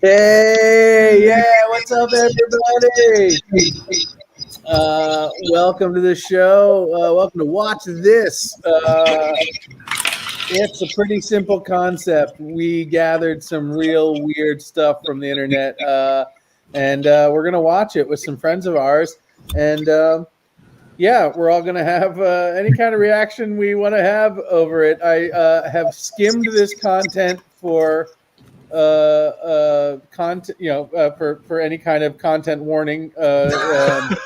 Hey, yeah, what's up, everybody? Welcome to the show. Welcome to Watch This. It's a pretty simple concept. We gathered some real weird stuff from the internet, and we're going to watch it with some friends of ours. And yeah, we're all going to have any kind of reaction we want to have over it. I have skimmed this content for content, for any kind of content warning, and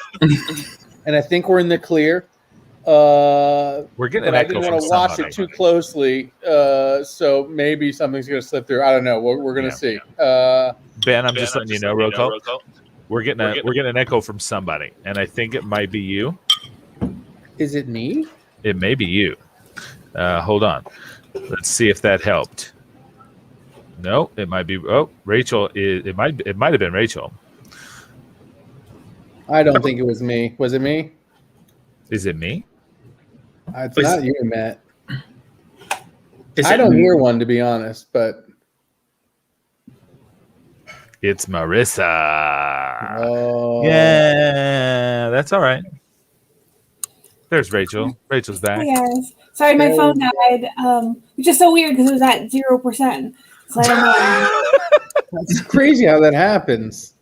I think we're in the clear. We're getting. But I didn't want to watch it too closely, so maybe something's going to slip through. I don't know. We're going to see. Ben, I'm just letting you know, Rocco. We're getting an echo from somebody, and I think it might be you. Is it me? It may be you. Hold on. Let's see if that helped. No, it might be. Oh, Rachel. It might have been Rachel. I don't think it was me. Was it me? Is it me? It's not you, Matt. I don't hear one, to be honest, but it's Marissa. Oh, yeah, that's all right. There's Rachel. Rachel's back. Hey guys. Sorry, my phone died. Which is so weird because it was at 0%. So I don't know. That's crazy how that happens.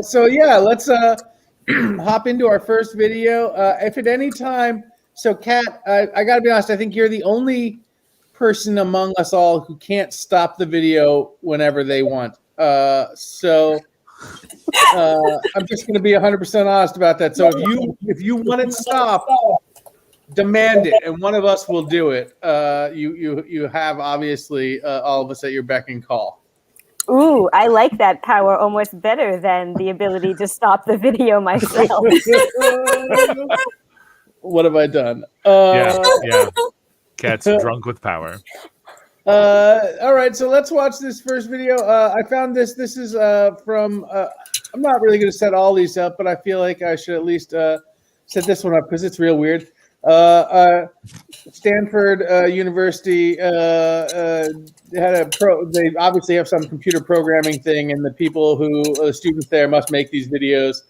So yeah, let's hop into our first video. If at any time, so Kat, I gotta be honest, I think you're the only person among us all who can't stop the video whenever they want. So I'm just gonna be 100% honest about that. So if you want it stopped, demand it, and one of us will do it. You have obviously all of us at your beck and call. Ooh, I like that power almost better than the ability to stop the video myself. What have I done? Yeah. Cat's drunk with power. All right, so let's watch this first video. I found this. This is from. I'm not really going to set all these up, but I feel like I should at least set this one up because it's real weird. Stanford University had a they obviously have some computer programming thing, and the people the students there must make these videos,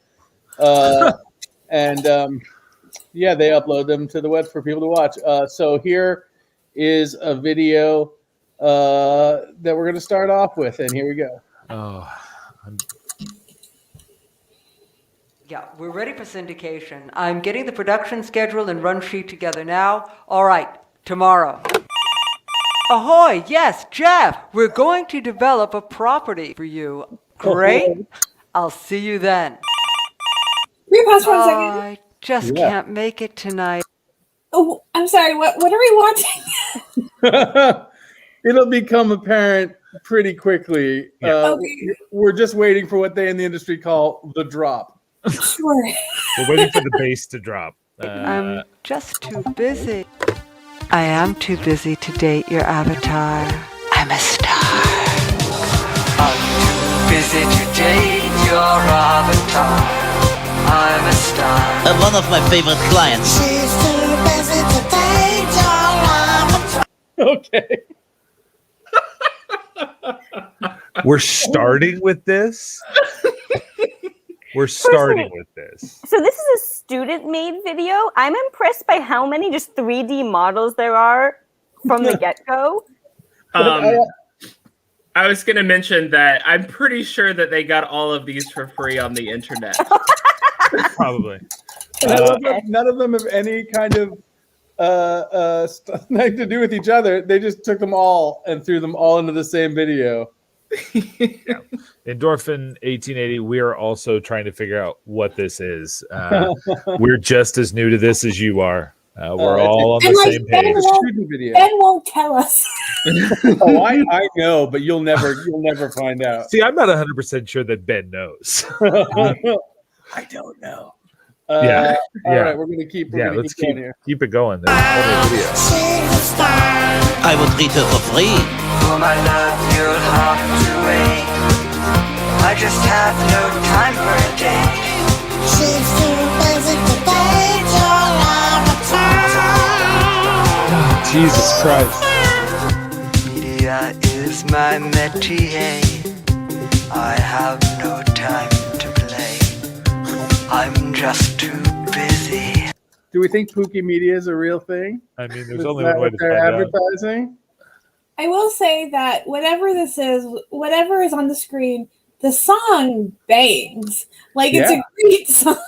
and they upload them to the web for people to watch. So here is a video that we're going to start off with, and here we go. Yeah, we're ready for syndication. I'm getting the production schedule and run sheet together now. All right, tomorrow. Ahoy, yes, Jeff, we're going to develop a property for you. Great. I'll see you then. Can you pause for 1 second? I just can't make it tonight. Oh, I'm sorry. What are we watching? It'll become apparent pretty quickly. Okay. We're just waiting for what they in the industry call the drop. Sure. We're waiting for the bass to drop. I'm just too busy. I am too busy to date your avatar. I'm a star. I'm too busy to date your avatar. I'm a star. One of my favorite clients. She's too busy to date your avatar. Okay. We're starting with this. We're starting with this. So this is a student-made video. I'm impressed by how many just 3D models there are from the get-go. I was going to mention that I'm pretty sure that they got all of these for free on the internet. Probably. None of them have any kind of nothing to do with each other. They just took them all and threw them all into the same video. Endorphin 1880. We are also trying to figure out what this is. We're just as new to this as you are. We're all on the same page. Ben won't tell us. Oh, I know, but you'll never find out. See, I'm not 100% sure that Ben knows. I don't know. All right, we're gonna keep. Let's going here. Keep it going. Video. I would treat her for free. For my love, you'll have to wait. I just have no time for a date. She's too busy to date your avatar. Jesus Christ. media is my métier. I have no time to play. I'm just too busy. Do we think Pookie Media is a real thing? I mean, there's Is only that one way what to they're find out. I advertising? will say that whatever this is, whatever is on the screen, the song bangs. Like it's a great song.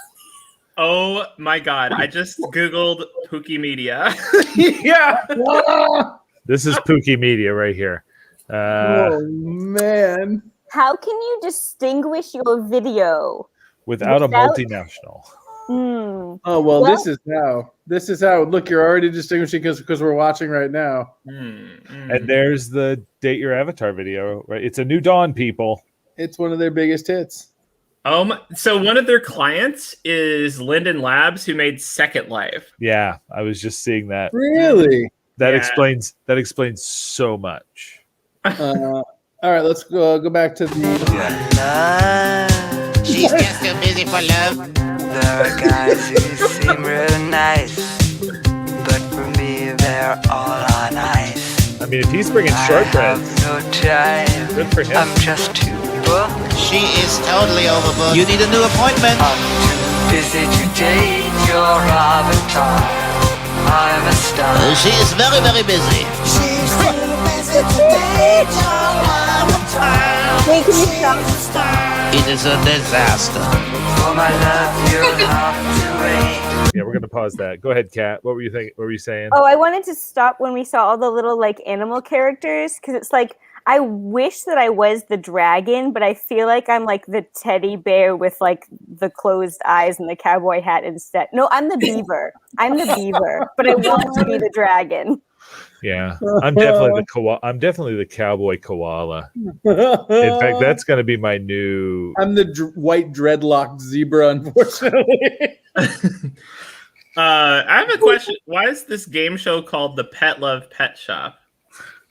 Oh my god! I just googled Pookie Media. Yeah. This is Pookie Media right here. Oh man. How can you distinguish your video? Without a Without- multinational. Hmm. Oh well, Well- this is how. This is how. Look, you're already distinguishing because we're watching right now. And there's the Date Your Avatar video, right? It's a new dawn, people. It's one of their biggest hits. So one of their clients is Linden Labs, who made Second Life. Yeah, I was just seeing that. Really? That Yeah. explains so much. All right, let's go back to the. Love. She's just too busy for love. There are guys who seem real nice, but for me they're all on ice. I mean, if he's bringing I shortbreads, have no time. good for him. I'm just too booked. She is totally overbooked. You need a new appointment. I'm too busy to date your avatar. I'm a star. She is very, very busy. She's too busy to date your avatar. Wait, can you stop? It is a disaster. For my love, you'll have to wait. Yeah, we're gonna pause that. Go ahead, Kat. What were you thinking? What were you saying? Oh, I wanted to stop when we saw all the little like animal characters because it's like I wish that I was the dragon, but I feel like I'm like the teddy bear with like the closed eyes and the cowboy hat instead. No, I'm the beaver. I'm the beaver, but I want to be the dragon. Yeah, I'm definitely the cowboy koala. In fact, that's gonna be my new. I'm the white dreadlocked zebra, unfortunately. I have a question. Why is this game show called the Pet Love Pet Shop?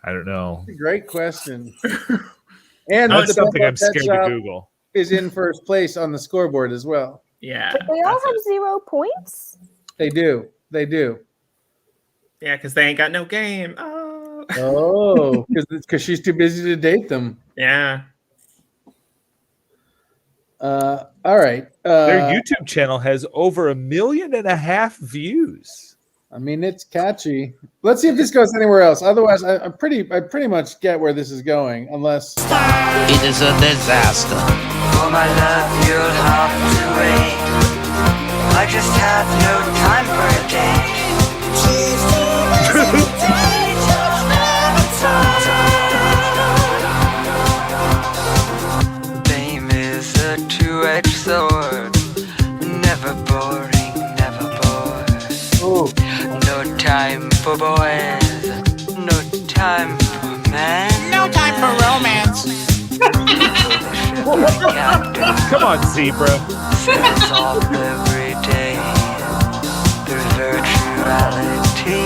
I don't know. Great question. And That's the something I'm Pet scared to Shop Google. is in first place on the scoreboard as well. Yeah. But they all that's have it. 0 points. They do. They do. Yeah, because they ain't got no game. Oh. Oh, because she's too busy to date them. Yeah. All right. Their YouTube channel has over 1.5 million views. I mean, it's catchy. Let's see if this goes anywhere else. Otherwise, I pretty much get where this is going, unless. It is a disaster. For my love, you'll have to wait. I just have no time for a date. She's too busy to date your avatar. Fame is a two-edged sword. Never boring, never bored. Oh, No time for boys. No time for men. No time for romance. Come on, zebra. Sails off every day. Through virtuality,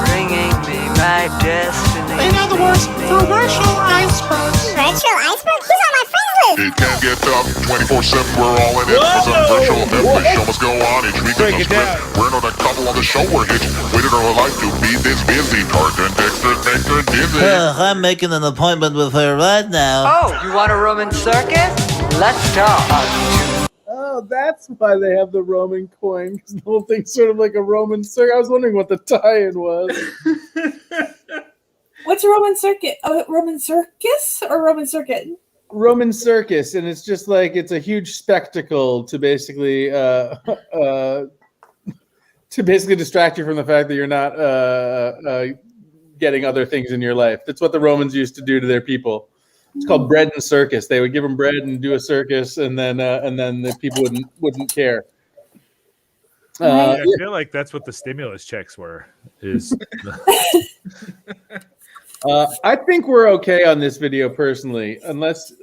bringing me my destiny. In other words, through virtual icebergs. Virtual iceberg? He's on my friends list. It can get tough, 24/7, we're all in it. For some virtual event, the show must go on. Each week Break is it no down. script. We're not a couple on the show, we're hitched. Waited our whole life to be this busy. Tarzan, Dexter, Nectar, Dizzy. I'm making an appointment with her right now. Oh, you want a Roman circus? Let's talk. oh, that's why they have the Roman coin, because the whole thing's sort of like a Roman circle. I was wondering what the tie-in was. What's Roman circuit? Oh, Roman circus or Roman circuit? Roman circus, and it's just like it's a huge spectacle to basically distract you from the fact that you're not getting other things in your life. That's what the Romans used to do to their people. It's called bread and circus. They would give them bread and do a circus, and then the people wouldn't care. I feel like that's what the stimulus checks were. Is I think we're okay on this video personally, unless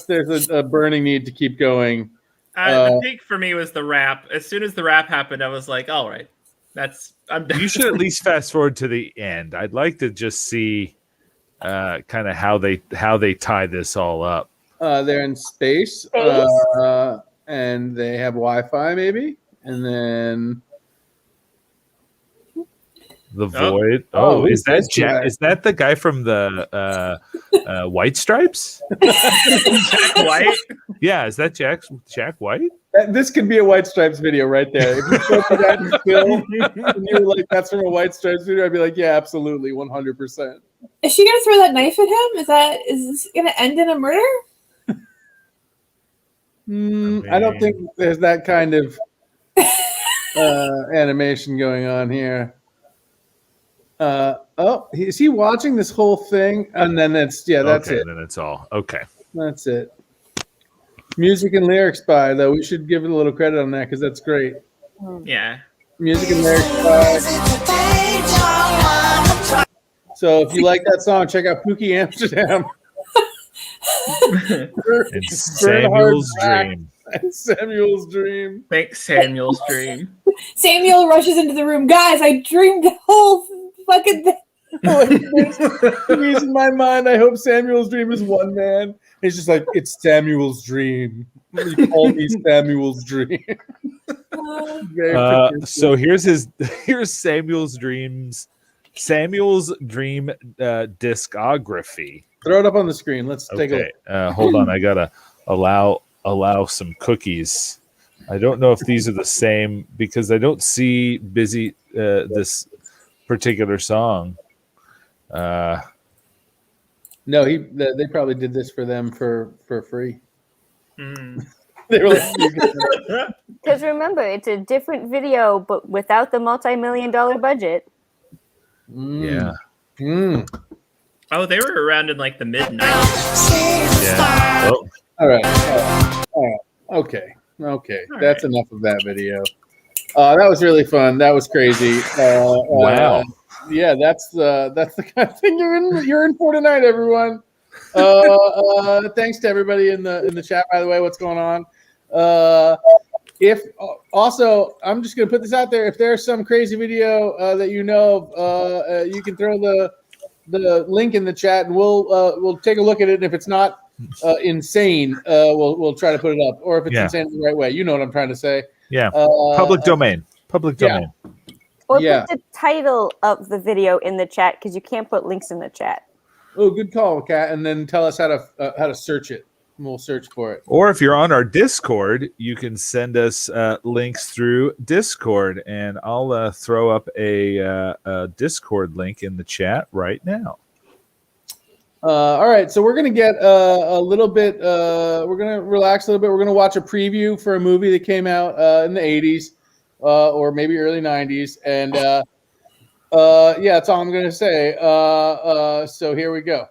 there's a burning need to keep going. The peak for me was the rap. As soon as the rap happened, I was like, all right, I'm done. you should at least fast forward to the end. I'd like to just see kind of how they tie this all up. They're in space, and they have Wi-Fi maybe, and then The Void. Oh, who's is that this guy? Is that the guy from the White Stripes? Jack White. Yeah, is that Jack White? This could be a White Stripes video right there. If you showed me that in film and you were like, "That's from a White Stripes video," I'd be like, "Yeah, absolutely, 100%." Is she gonna throw that knife at him? Is this gonna end in a murder? I don't think there's that kind of animation going on here. Is he watching this whole thing? And then that's Okay, it. then it's all okay. That's it. Music and lyrics by, though. We should give it a little credit on that because that's great. Yeah. Music and lyrics by. So if you like that song, check out Pookie Amsterdam. And Samuel's Dream. Samuel's Dream. Thanks, Samuel's Dream. Samuel rushes into the room. Guys, I dreamed the whole fucking thing. He's in my mind. I hope Samuel's Dream is one man. He's just like, it's Samuel's Dream. You call me Samuel's Dream. So here's Samuel's Dream discography. Throw it up on the screen. Let's take a look. Hold on, I gotta allow some cookies. I don't know if these are the same because I don't see busy this particular song. No, they probably did this for them for free. They were like, Because remember, it's a different video, but without the multi-million-dollar budget. Yeah. Oh, they were around in like the mid 90s. Yeah. Oh, All right. Okay. That's enough of that video. That was really fun. That was crazy. wow. Yeah, that's the kind of thing you're in for tonight, everyone. Thanks to everybody in the chat. By the way, what's going on? If also, I'm just gonna put this out there. If there's some crazy video that you know of, you can throw the link in the chat, and we'll take a look at it. And if it's not insane, we'll try to put it up. Or if it's insane in the right way, you know what I'm trying to say. Yeah. Public domain. Yeah. Or put the title of the video in the chat because you can't put links in the chat. Oh, good call, Kat. And then tell us how to search it. And we'll search for it. Or if you're on our Discord, you can send us links through Discord, and I'll throw up a Discord link in the chat right now. All right, so we're gonna get a little bit. We're gonna relax a little bit. We're gonna watch a preview for a movie that came out in the '80s or maybe early '90s, and yeah, that's all I'm gonna say. So here we go.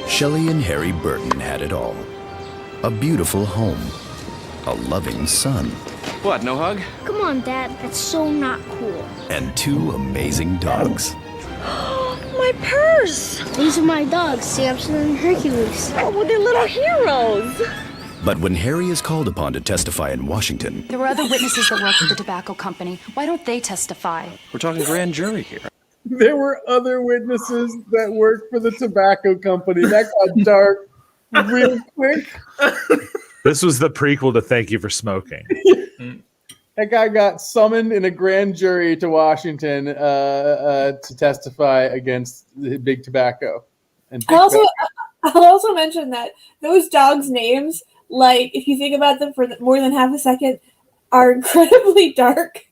Shelley and Harry Burton had it all. A beautiful home. A loving son. What, no hug? Come on, Dad. That's so not cool. And 2 amazing dogs. My purse! These are my dogs, Samson and Hercules. Oh, well, they're little heroes. But when Harry is called upon to testify in Washington... There were other witnesses that worked at the tobacco company. Why don't they testify? We're talking grand jury here. There were other witnesses that worked for the tobacco company. That got dark real quick. This was the prequel to Thank You for Smoking. That guy got summoned in a grand jury to Washington to testify against the big tobacco. And I'll also mention that those dogs' names, like if you think about them for more than half a second, are incredibly dark.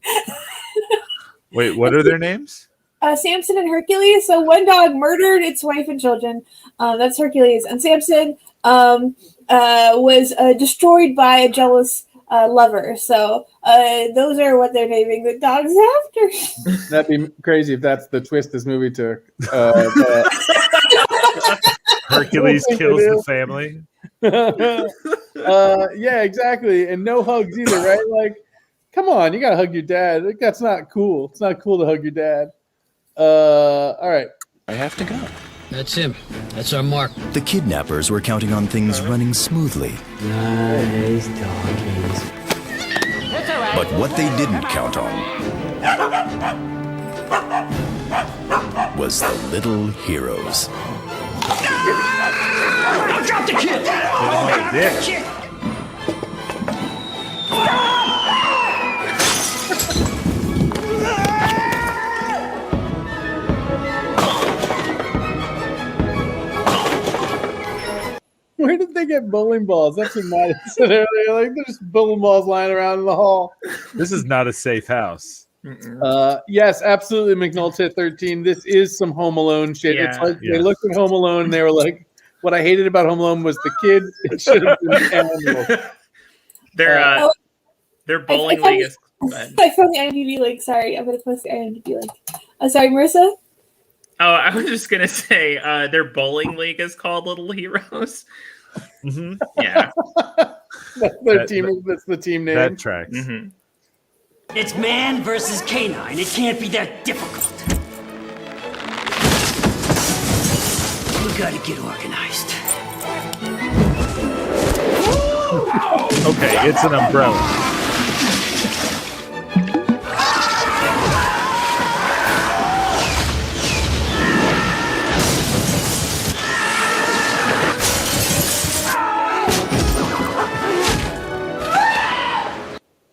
Wait, what are their names? Samson and Hercules. So one dog murdered its wife and children. That's Hercules. And Samson was destroyed by a jealous lover. So those are what they're naming the dogs after. That'd be crazy if that's the twist this movie took. Hercules kills the family. Yeah, exactly. And no hugs either, right? Like, come on, you gotta hug your dad. Like, that's not cool. It's not cool to hug your dad. All right. I have to go. That's him. That's our mark. The kidnappers were counting on things running smoothly. Nice doggies. But what they didn't count on was the little heroes. Drop the kid! Drop the kid! get bowling balls? That's what matters. They're like there's bowling balls lying around in the hall. This is not a safe house. Yes, absolutely, McNulty 13. This is some Home Alone shit. Yeah. It's like they looked at Home Alone and they were like, what I hated about Home Alone was the kid. It should have been animals. Their bowling league is. I found the IMDb link. Sorry, I'm gonna post the IMDb link. Sorry, Marissa. Oh, I was just gonna say their bowling league is called Little Heroes. Mm-hmm. Yeah, That's their team. That's the team name. That tracks. Mm-hmm. It's man versus canine. It can't be that difficult. We gotta get organized. Okay, it's an umbrella.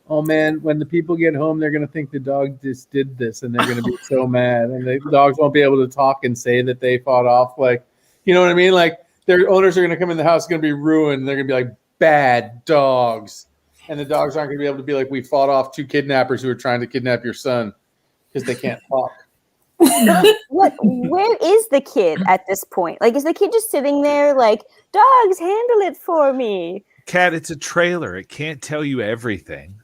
Oh man, when the people get home, they're gonna think the dog just did this, and they're gonna be so mad, and the dogs won't be able to talk and say that they fought off. Like, you know what I mean? Like, their owners are gonna come in the house, it's gonna be ruined. They're gonna be like bad dogs, and the dogs aren't gonna be able to be like, we fought off 2 kidnappers who were trying to kidnap your son because they can't talk. Where is the kid at this point? Like, is the kid just sitting there like, dogs, handle it for me? Cat, it's a trailer. It can't tell you everything.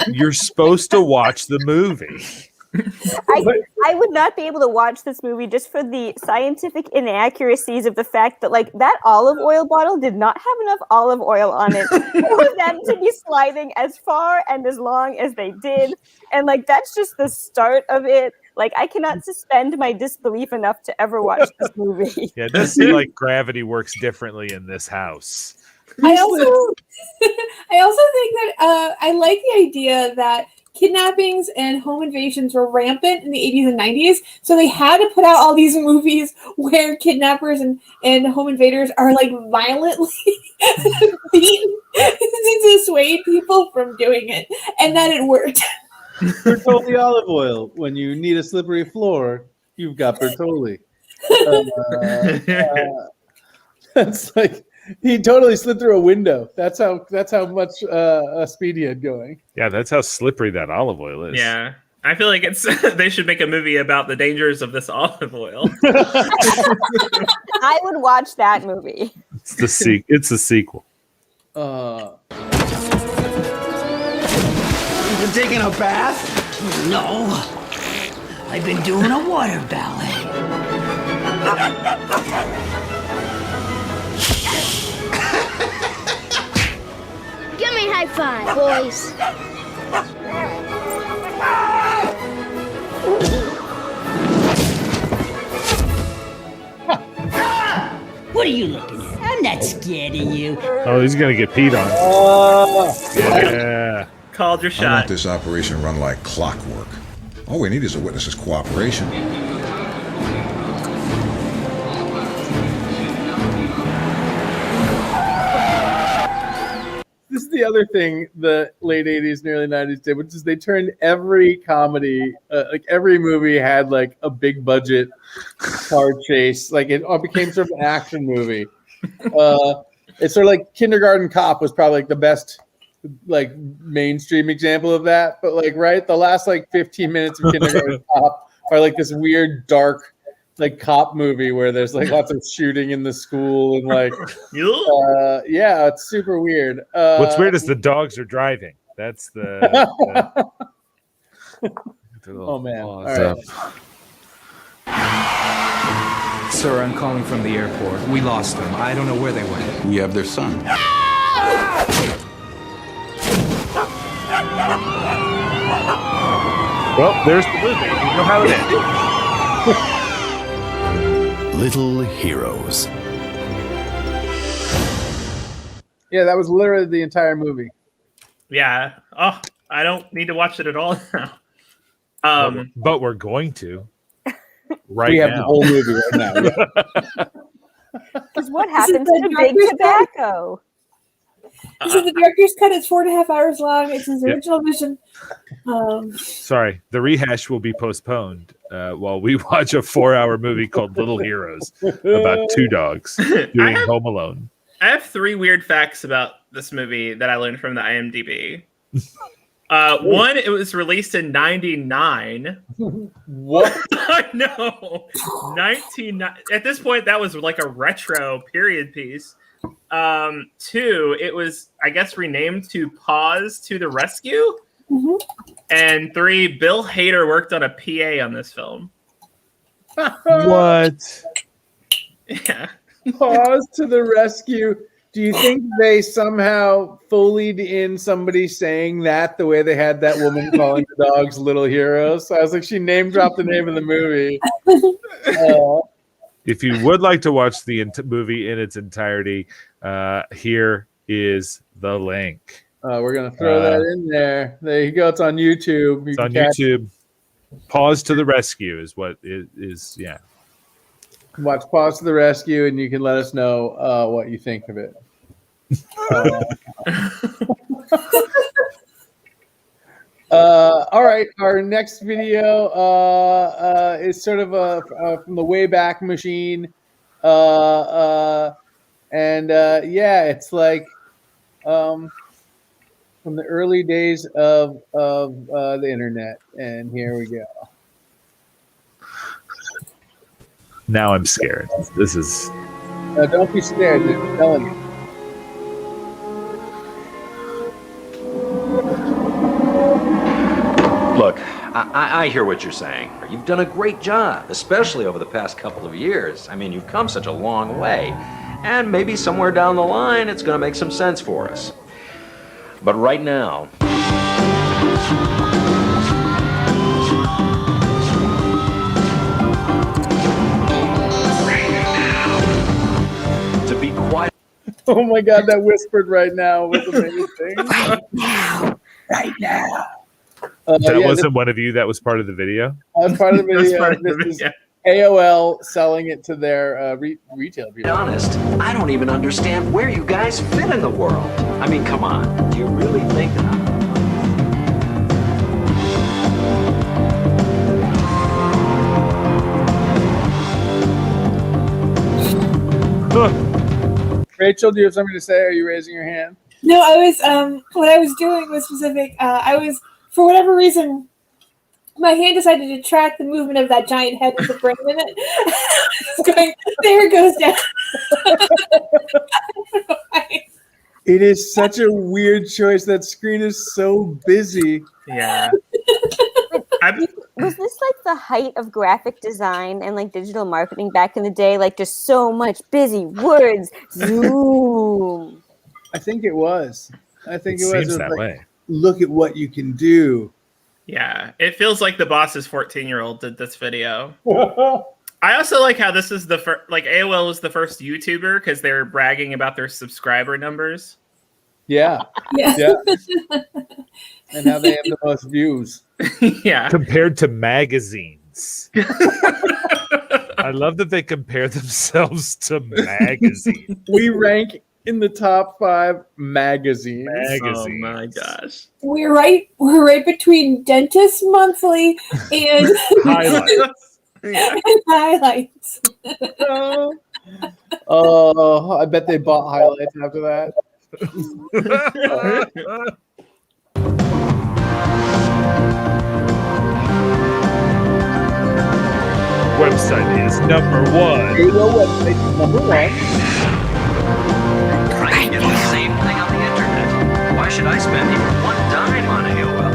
You're supposed to watch the movie. I would not be able to watch this movie just for the scientific inaccuracies of the fact that, like, that olive oil bottle did not have enough olive oil on it for them to be sliding as far and as long as they did. And, like, that's just the start of it. Like, I cannot suspend my disbelief enough to ever watch this movie. Yeah, it does seem like gravity works differently in this house. I also think that I like the idea that kidnappings and home invasions were rampant in the 80s and 90s, so they had to put out all these movies where kidnappers and home invaders are like violently beaten to dissuade people from doing it, and that it worked. Bertolli olive oil. When you need a slippery floor, you've got Bertolli. That's like he totally slid through a window. That's how much speed he had going. Yeah, that's how slippery that olive oil is. Yeah. I feel like it's they should make a movie about the dangers of this olive oil. I would watch that movie. It's a sequel. You been taking a bath? No. I've been doing a water ballet. Give me a high five, boys. What are you looking at? I'm not scared of you. Oh, he's gonna get peed on. Yeah. Called your I shot. want this operation run like clockwork. All we need is a witness's cooperation. This is the other thing the late 80s and early 90s did, which is they turned every comedy, like every movie had like a big budget car chase. Like it all became sort of an action movie. It's sort of like Kindergarten Cop was probably like the best like mainstream example of that. But like, right, the last like 15 minutes of Kindergarten Cop are like this weird, dark, like cop movie where there's like lots of shooting in the school and like yeah, it's super weird. What's weird is the dogs are driving. That's the oh man. All right. Sir, I'm calling from the airport. We lost them. I don't know where they went. We have their son. Well, there's the movie. You know how it ends. Little Heroes. Yeah, that was literally the entire movie. Yeah. Oh, I don't need to watch it at all now. But we're going to. Right we have now. the whole movie right now. Because what happened to the big tobacco? This is the director's cut. It's 4.5 hours long. It's his original vision. Sorry, the rehash will be postponed while we watch a 4-hour movie called Little Heroes about 2 dogs doing Home Alone. I have 3 weird facts about this movie that I learned from the IMDb. One, it was released in 99. What? I know. 19. At this point, that was like a retro period piece. 2, it was, I guess, renamed to Pause to the Rescue. And 3, Bill Hader worked on a PA on this film. What? Yeah. Pause to the Rescue. Do you think they somehow Foleyed in somebody saying that the way they had that woman calling the dogs little heroes? So I was like, she name dropped the name of the movie. If you would like to watch the movie in its entirety, here is the link. We're going to throw that in there. There you go. It's on YouTube. It's on YouTube. Pause to the Rescue is what it is. Yeah. Watch Pause to the Rescue, and you can let us know what you think of it. All right. Our next video is sort of from the Wayback Machine. Yeah, it's like from the early days of the internet. And here we go. Now I'm scared. This is... don't be scared. I'm telling you. Look, I hear what you're saying. You've done a great job, especially over the past couple of years. I mean, you've come such a long way. And maybe somewhere down the line, it's going to make some sense for us. But right now... to be quiet... Oh my God, that whispered right now was amazing. Right now. That wasn't one of you. That was part of the video. That was part of the video. This is AOL selling it to their retail people. To be honest, I don't even understand where you guys fit in the world. I mean, come on. Do you really think that Rachel, do you have something to say? Are you raising your hand? No, I was what I was doing was specific. I was, for whatever reason, my hand decided to track the movement of that giant head with the brain in it. It's going, there it goes down. It is such a weird choice. That screen is so busy. Yeah. Was this like the height of graphic design and like digital marketing back in the day? Like just so much busy words. Zoom. I think it was. I think it was. Seems It was that like, way. look at what you can do. Yeah. It feels like the boss's 14-year-old did this video. I also like how this is the first, like AOL was the first YouTuber because they're bragging about their subscriber numbers. Yeah. Yeah. And now they have the most views. Yeah. Compared to magazines. I love that they compare themselves to magazines. We rank in the top 5 magazines. Oh my gosh. We're right between Dentist Monthly and Highlights. and Highlights. Oh, I bet they bought Highlights after that. Website is number 1. AOL website is number 1. I can get the same thing on the internet? Why should I spend even one dime on AOL?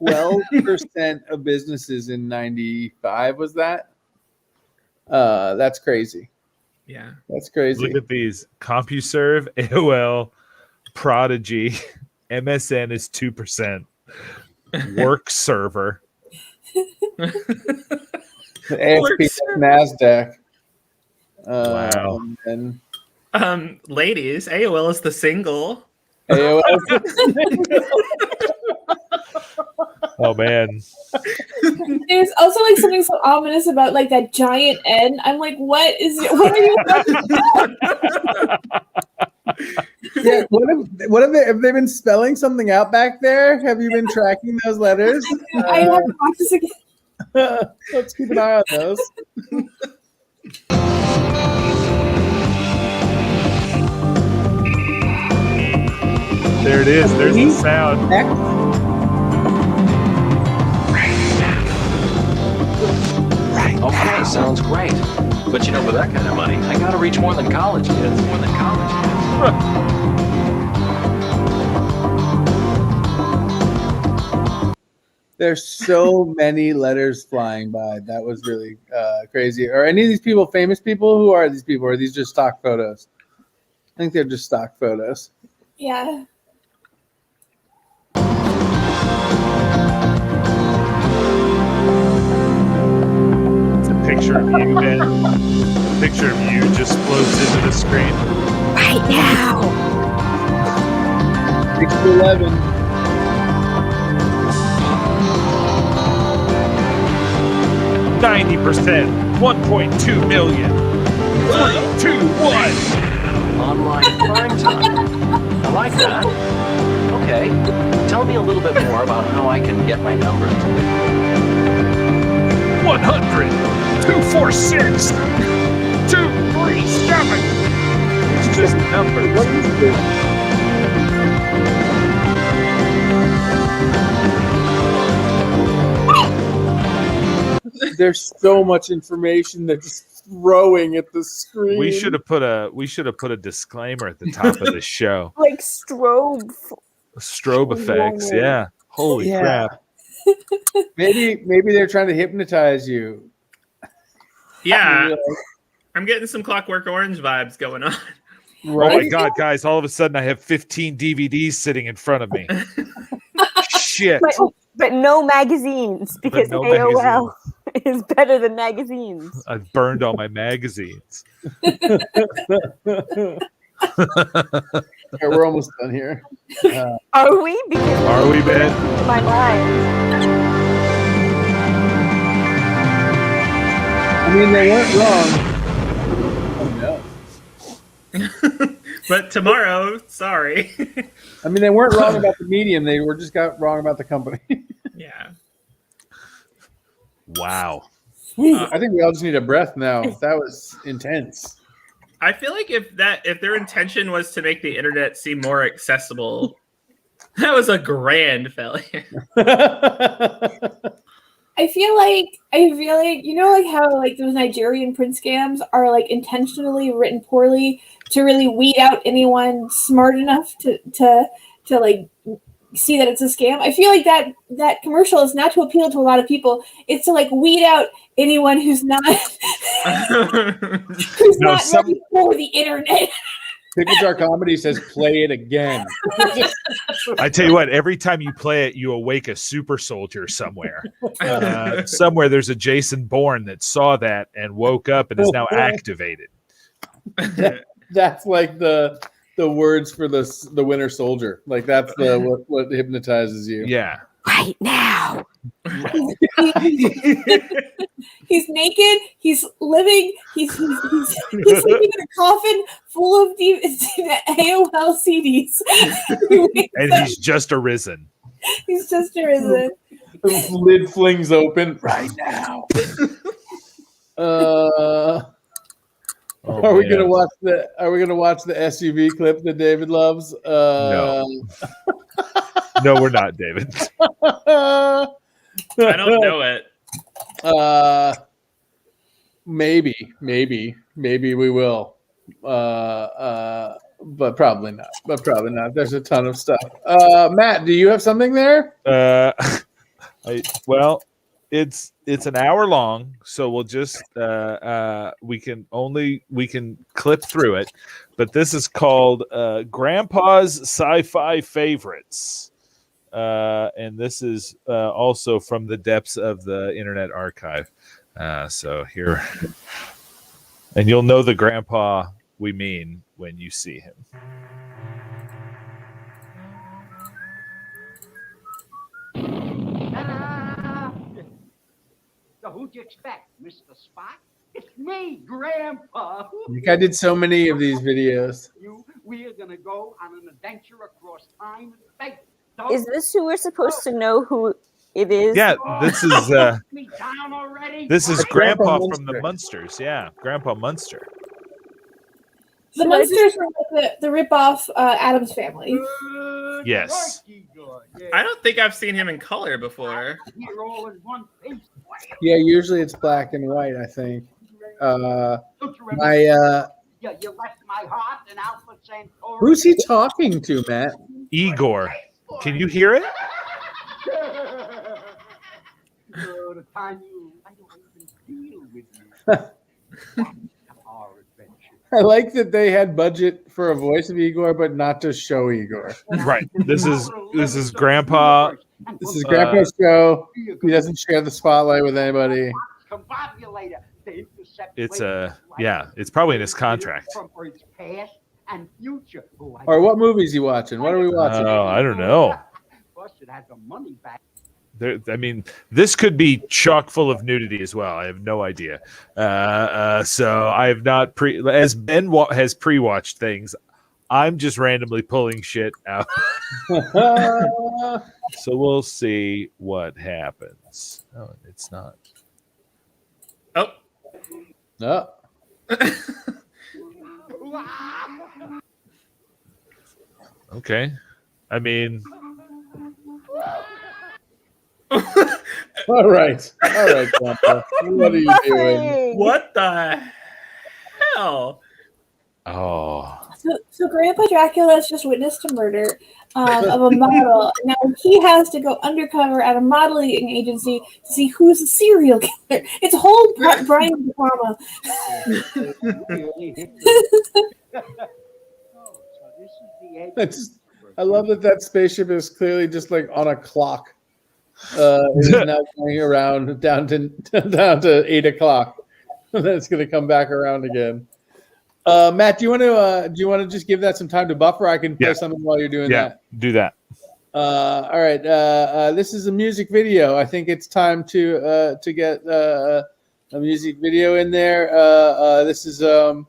12% of businesses in 95 was that? That's crazy. Yeah. That's crazy. Look at these. CompuServe, AOL, Prodigy, MSN is 2%. Work server. The ASP NASDAQ. Wow. And Ladies, AOL is the single. AOL. Oh man. There's also like something so ominous about like that giant N. I'm like, what are you about to do? Yeah, have they been spelling something out back there? Have you been tracking those letters? I have to watch this again. Let's keep an eye on those. There it is. There's the sound. Okay, sounds great. But you know, for that kind of money, I gotta reach more than college kids. More than college kids. There's so many letters flying by. That was really crazy. Are any of these people famous people? Who are these people? Or are these just stock photos? I think they're just stock photos. Yeah. It's a picture of you, Ben. A picture of you just floats into the screen. Right now. 6 to 11. %, 1.2 million. 3, 2, 1. Online prime time. I like that. Okay, tell me a little bit more about how I can get my number. 100, 246, 237. It's just numbers. What is this? There's so much information they're just throwing at the screen. We should have put a disclaimer at the top of the show. Like strobe effects. Yeah. Holy crap. Maybe they're trying to hypnotize you. Yeah. I'm getting some Clockwork Orange vibes going on. Right? Oh my God, guys, all of a sudden I have 15 DVDs sitting in front of me. Shit. But no magazines, because no AOL is better than magazines. I've burned all my magazines. Okay, we're almost done here. Are we? Because Are we, Ben? My mind. I mean, they weren't wrong. Oh, no. But tomorrow, sorry. I mean, they weren't wrong about the medium. They were just got wrong about the company. Yeah. Wow. I think we all just need a breath now. That was intense. I feel like if their intention was to make the internet seem more accessible, that was a grand failure. I feel like you know, like how like those Nigerian print scams are like intentionally written poorly to really weed out anyone smart enough to like see that it's a scam. I feel like that commercial is not to appeal to a lot of people. It's to like weed out anyone who's not ready for the internet. Pickle Jar Comedy says play it again. I tell you what, every time you play it, you awake a super soldier somewhere. Somewhere there's a Jason Bourne that saw that and woke up and is now activated. That's like the words for the Winter Soldier. Like that's what hypnotizes you. Yeah. Right now. He's naked. He's living. He's sleeping in a coffin full of AOL CDs. And he's just arisen. He's just arisen. The lid flings open right now. Are we gonna watch the SUV clip that David loves? No. No, we're not, David. I don't know it. Maybe we will. But probably not. There's a ton of stuff. Matt, do you have something there? Well, it's an hour long, so we'll just we can clip through it. But this is called Grandpa's Sci-Fi Favorites. And this is also from the depths of the Internet Archive. So here, and you'll know the grandpa we mean when you see him. So who'd you expect, Mr. Spock? It's me, Grandpa. I think I did so many of these videos. We are gonna go on an adventure across time and space. Is this who we're supposed to know who it is? Yeah, this is Grandpa from the Munsters. Yeah, Grandpa Munster. The Munsters were like the rip-off Addams Family. Yes. I don't think I've seen him in color before. Yeah, usually it's black and white, I think. You left my heart in Alpha Centauri. Who's he talking to, Matt? Igor. Can you hear it? The time I don't even deal with you. Our adventure. I like that they had budget for a voice of Igor, but not to show Igor. Right. This is Grandpa. This is Grandpa's show. He doesn't share the spotlight with anybody. It's it's probably in his contract. For its past and future. Or what movies you watching? What are we watching? Oh, I don't know. Busted has the money back. I mean, this could be chock full of nudity as well. I have no idea. So I have not as Ben has pre-watched things. I'm just randomly pulling shit out. So we'll see what happens. Oh, it's not. Oh. No. Okay. I mean. All right, Grandpa. What are you doing? What the hell? Oh. So Grandpa Dracula has just witnessed a murder of a model. Now he has to go undercover at a modeling agency to see who's the serial killer. It's a whole Brian drama. I love that spaceship is clearly just like on a clock. It is now going around down to 8 o'clock. Then it's going to come back around again. Matt, do you want to just give that some time to buffer? I can play something while you're doing that. Yeah, do that. All right. This is a music video. I think it's time to get a music video in there. This is a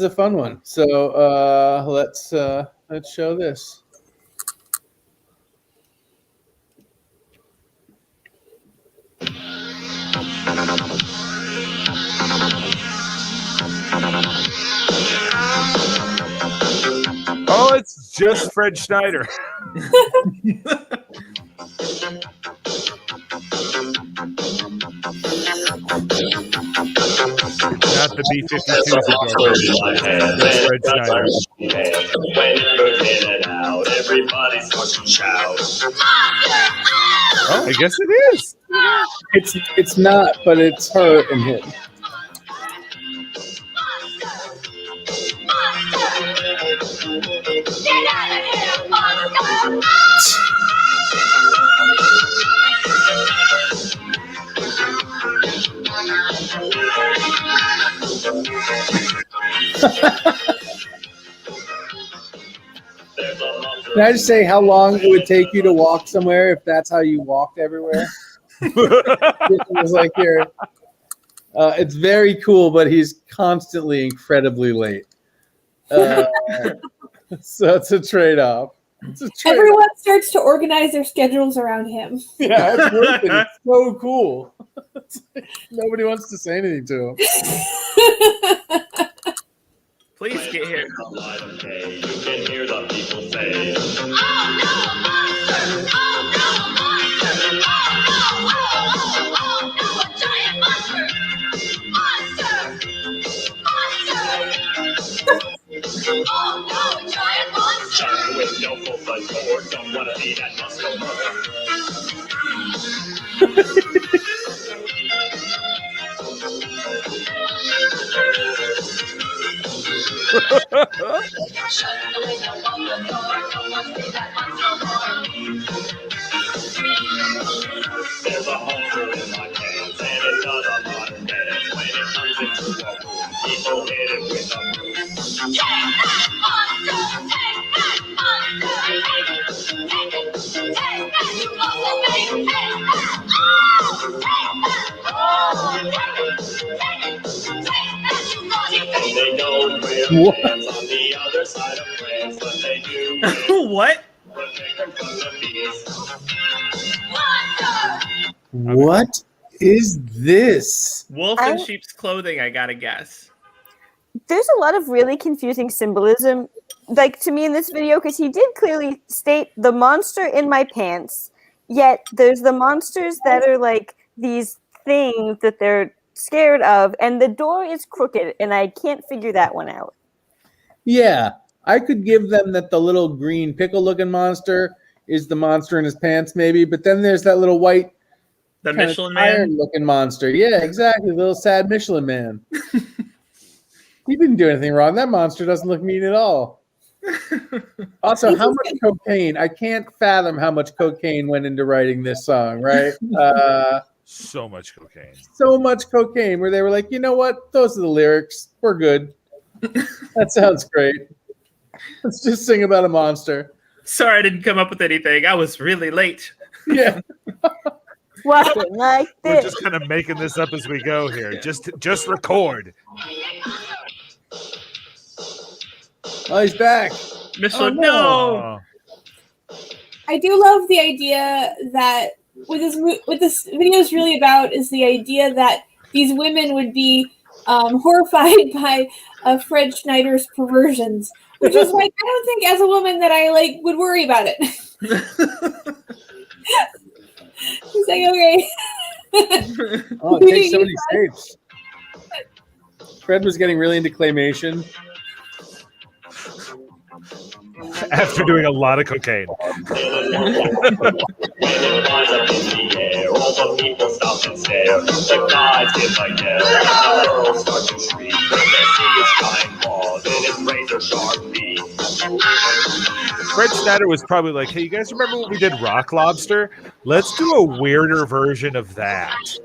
fun one. So let's show this. Oh, it's just Fred Schneider. Not the B-52s. Fred Schneider. When it goes in and out, everybody starts to shout. Oh, I guess it is. It's not, but it's her and him. Can I just say how long it would take you to walk somewhere if that's how you walked everywhere? It was like here. It's very cool, but he's constantly incredibly late. So it's a trade-off. Everyone starts to organize their schedules around him. Yeah, it's worth it. It's so cool. Nobody wants to say anything to him. Please get here. You can hear the people say, Oh no, giant monster! Giant with no full size board, don't wanna be that muscle mother. There's a monster in my pants, and it does a modern dance. When it turns into a room, people hit it with a broom. Take that monster! Take that monster! Take it! Take it! Take that, you muscle baby! Take that! Oh! Take that! Oh! Take it! Take it! Take that, you naughty baby! They don't wear pants on the other side of France, but they do. What? What is this? Wolf in sheep's clothing, I gotta guess. There's a lot of really confusing symbolism like to me in this video because he did clearly state the monster in my pants. Yet there's the monsters that are like these things that they're scared of, and the door is crooked, and I can't figure that one out. Yeah, I could give them that the little green pickle-looking monster is the monster in his pants, maybe. But then there's that little white, The kind of Michelin Man. tired-looking monster. Yeah, exactly, the little sad Michelin Man. He didn't do anything wrong. That monster doesn't look mean at all. Also, how much cocaine? I can't fathom how much cocaine went into writing this song, right? So much cocaine. So much cocaine where they were like, you know what? Those are the lyrics. We're good. That sounds great. Let's just sing about a monster. Sorry, I didn't come up with anything. I was really late. Yeah. Walking like We're this. just kind of making this up as we go here. Just record. Oh, he's back. Michelin, Oh, no. I do love the idea that what this video is really about is the idea that these women would be horrified by Fred Schneider's perversions, which is like I don't think as a woman that I like would worry about it. He's like, okay. Oh, it takes so many shapes. Fred was getting really into claymation. After doing a lot of cocaine. All the people stop and stare. The guys get like hell. The girls start to shriek. When they see his giant paws and his razor sharp beak. Fred Schneider was probably like, hey, you guys remember when we did Rock Lobster? Let's do a weirder version of that.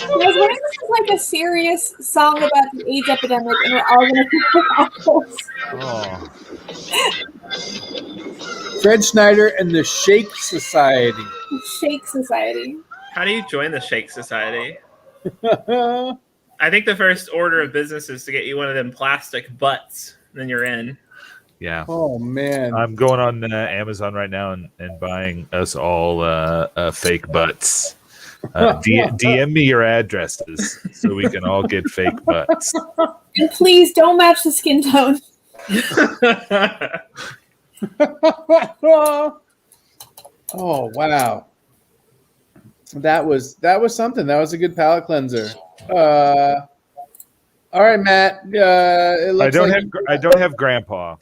Guys, what if this is like a serious song about the AIDS epidemic and we're all gonna feel assholes? Oh. Fred Schneider and the Shake Society. Shake Society. How do you join the Shake Society? I think the first order of business is to get you one of them plastic butts. Then you're in. Yeah. Oh, man. I'm going on Amazon right now and buying us all fake butts. DM me your addresses so we can all get fake butts. And please don't match the skin tone. Oh, wow. That was something. That was a good palate cleanser. All right, Matt. It looks I don't have Grandpa.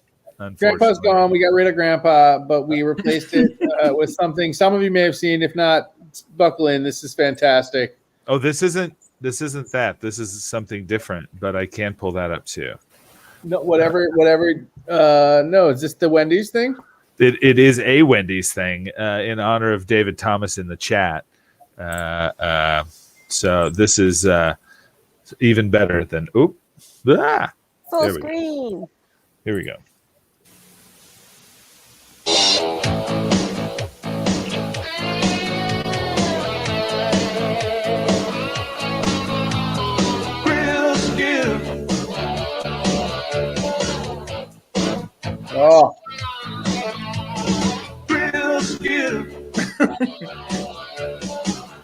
Grandpa's gone. We got rid of Grandpa, but we replaced it with something some of you may have seen. If not, buckle in. This is fantastic. Oh, this isn't that. This is something different, but I can pull that up too. No, whatever. No, is this the Wendy's thing? It is a Wendy's thing in honor of David Thomas in the chat. So this is even better than full there screen. Here we go. Oh. Real skill.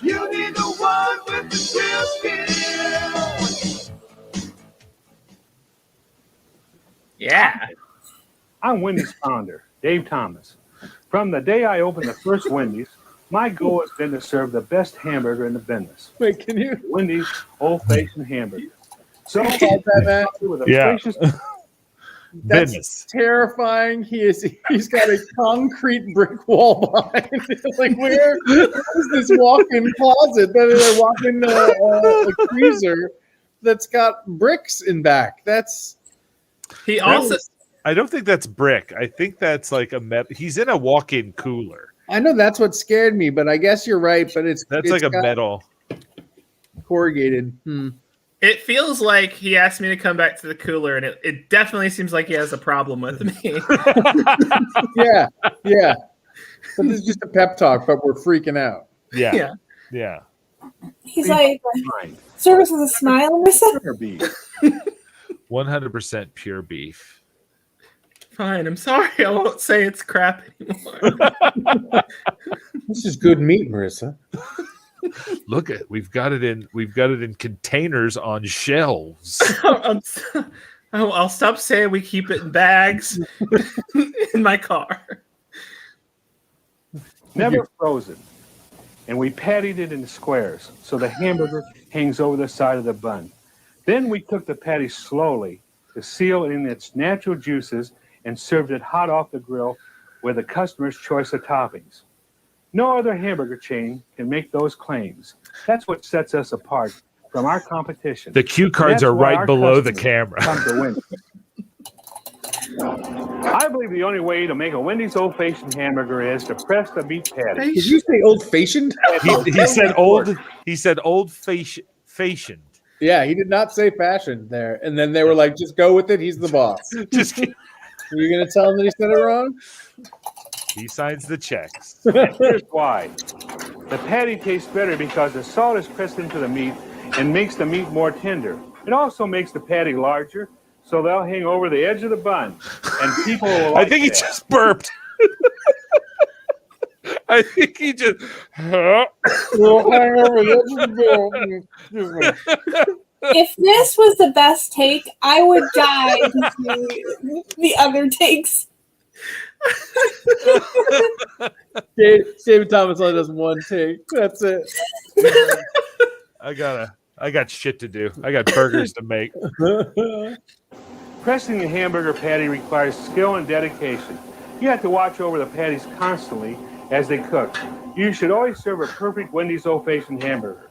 You need the one with the real skill. Yeah. I'm Wendy's founder, Dave Thomas. From the day I opened the first Wendy's, my goal has been to serve the best hamburger in the business. Wait, can you? Wendy's old-fashioned hamburger. So, with a Yeah. gracious That's Business. terrifying. He's got a concrete brick wall behind it. Like where is this walk-in closet? Better than walk-in a freezer that's got bricks in back. He also. I don't think that's brick. I think that's like he's in a walk-in cooler. I know that's what scared me, but I guess you're right. But it's like a got metal corrugated. It feels like he asked me to come back to the cooler, and it definitely seems like he has a problem with me. Yeah. But this is just a pep talk, but we're freaking out. Yeah. He's like, service with a smile, Marissa. 100% pure beef. Fine, I'm sorry. I won't say it's crap anymore. This is good meat, Marissa. Look at we've got it in containers on shelves. I'll stop saying we keep it in bags in my car. Never frozen. And we patted it into squares so the hamburger hangs over the side of the bun. Then we cooked the patty slowly to seal it in its natural juices and served it hot off the grill with a customer's choice of toppings. No other hamburger chain can make those claims. That's what sets us apart from our competition. The cue cards are right below the camera. Come to Wendy's. I believe the only way to make a Wendy's old-fashioned hamburger is to press the meat patty. Did you say old-fashioned? He said old. He said old-fashioned. Yeah, he did not say fashion there. And then they were like, "Just go with it. He's the boss." Just kidding. Were you gonna tell him that he said it wrong? He signs the checks. Here's why. The patty tastes better because the salt is pressed into the meat and makes the meat more tender. It also makes the patty larger, so they'll hang over the edge of the bun, and people will like I think he that. just burped. I think he just. If this was the best take, I would die to see the other takes. David Thomas only does one take. That's it. I got shit to do. I got burgers to make. Pressing a hamburger patty requires skill and dedication. You have to watch over the patties constantly as they cook. You should always serve a perfect Wendy's old-fashioned hamburger.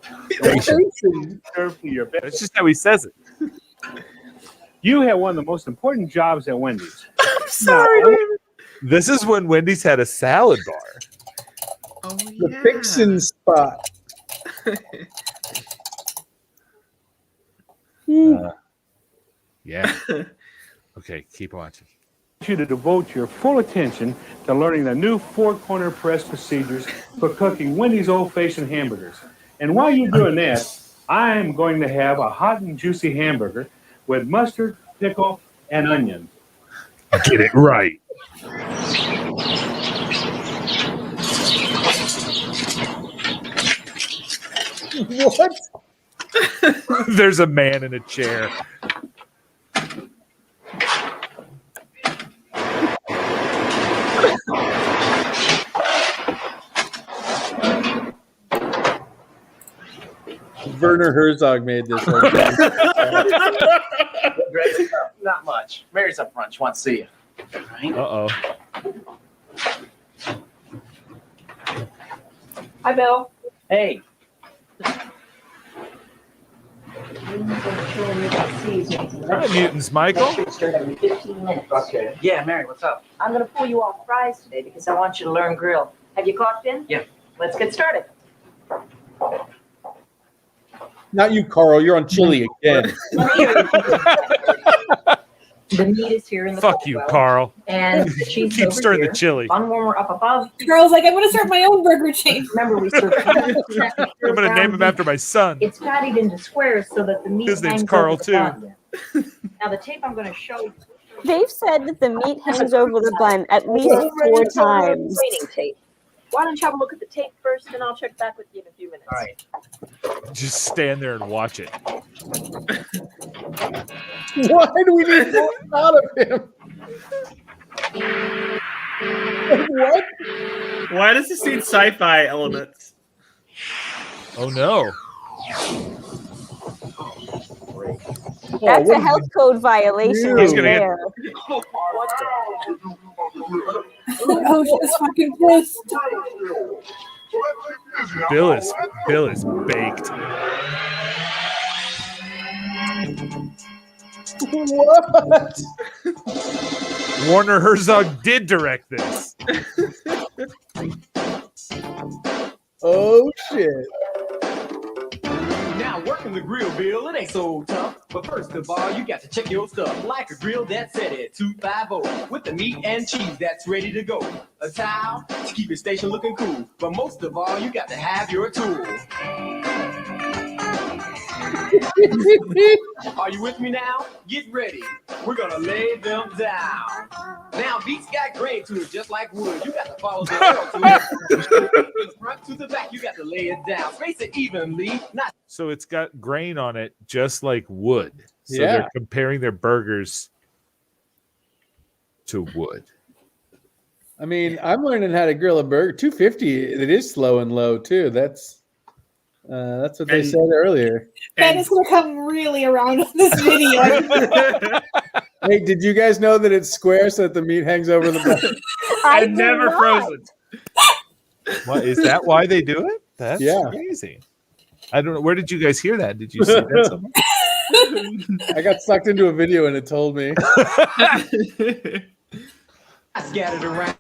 Serve to your best. That's just how he says it. You have one of the most important jobs at Wendy's. Sorry, David. This is when Wendy's had a salad bar. Oh, The fixin' spot. Yeah. Okay, keep watching. I want you to devote your full attention to learning the new four-corner press procedures for cooking Wendy's old-fashioned hamburgers. And while you're doing that, I'm going to have a hot and juicy hamburger with mustard, pickle, and onion. Get it right. What? There's a man in a chair. Werner Herzog made this one. Not much. Mary's up front. She wants to see you. Right? Uh-oh. Hi, Bill. Hey. Hi, mutants, Michael. Okay. Yeah, Mary, what's up? I'm going to pull you off fries today because I want you to learn grill. Have you clocked in? Yeah. Let's get started. Not you, Carl. You're on chili again. The meat is here in the Fuck you, well, Carl. and the cheese Keep over stirring here. the chili. Bun warmer up above. Girl's like, I'm going to start my own burger chain. Remember, we serve. I'm gonna name him after my son. It's patted into squares so that the meat His name's hangs Carl, over the too. bun. Now the tape I'm going to show you. They've said that the meat hangs over the bun at least 4 times. Training tape. Why don't you have a look at the tape first, and I'll check back with you in a few minutes. All right. Just stand there and watch it. Why do we need more out of him? What? Why does this need sci-fi elements? Oh no. That's a health code violation He's right gonna get- there. Oh, she's fucking pissed. Bill is baked. What? Werner Herzog did direct this. Oh shit. Now working the grill, Bill, it ain't so tough. But first of all, you got to check your stuff. Like a grill that's set at 250 with the meat and cheese that's ready to go. A towel to keep your station looking cool. But most of all, you got to have your tools. Are you with me now? Get ready. We're gonna lay them down. Now beats got grain to it, just like wood. You got to follow the arrow to it. From the front to the back, you got to lay it down. Space it evenly, not So it's got grain on it, just like wood. So Yeah. they're comparing their burgers to wood. I mean, I'm learning how to grill a burger. 250. It is slow and low too. That's what they And- said earlier. Ben is going to come really around on this video. Hey, did you guys know that it's square so that the meat hangs over the bun? And never frozen. What, is that why they do it? That's Yeah. crazy. I don't know. Where did you guys hear that? Did you see that somewhere? I got sucked into a video and it told me. scattered around.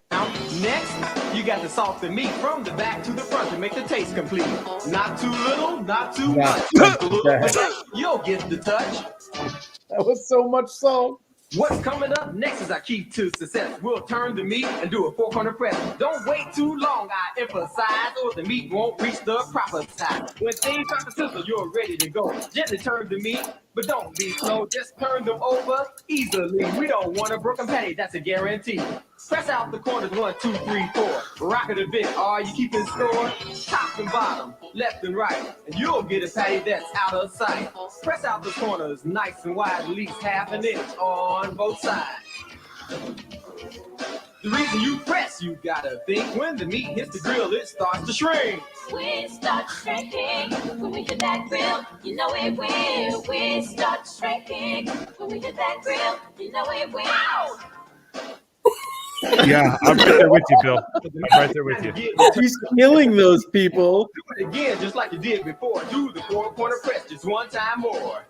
Next, you got to salt the meat from the back to the front to make the taste complete. Not too little, not too much. Just a little bit. You'll get the touch. That was so much salt. What's coming up next is our key to success. We'll turn the meat and do a 400 press. Don't wait too long, I emphasize, or the meat won't reach the proper size. When things start to sizzle, you're ready to go. Gently turn the meat, but don't be slow. Just turn them over easily. We don't want a broken patty, that's a guarantee. Press out the corners 1, 2, 3, 4. Rock it a bit. Are you keeping score? Top and bottom, left and right, and you'll get a patty that's out of sight. Press out the corners nice and wide, at least half an inch on both sides. The reason you press, you gotta think. When the meat hits the grill, it starts to shrink. We start shrinking when we hit that grill. You know it will. We start shrinking when we hit that grill. You know it will. Yeah, I'm right there with you, Bill. I'm right there with you. He's killing those people. Do it again, just like you did before. Do the 4-corner press just one time more.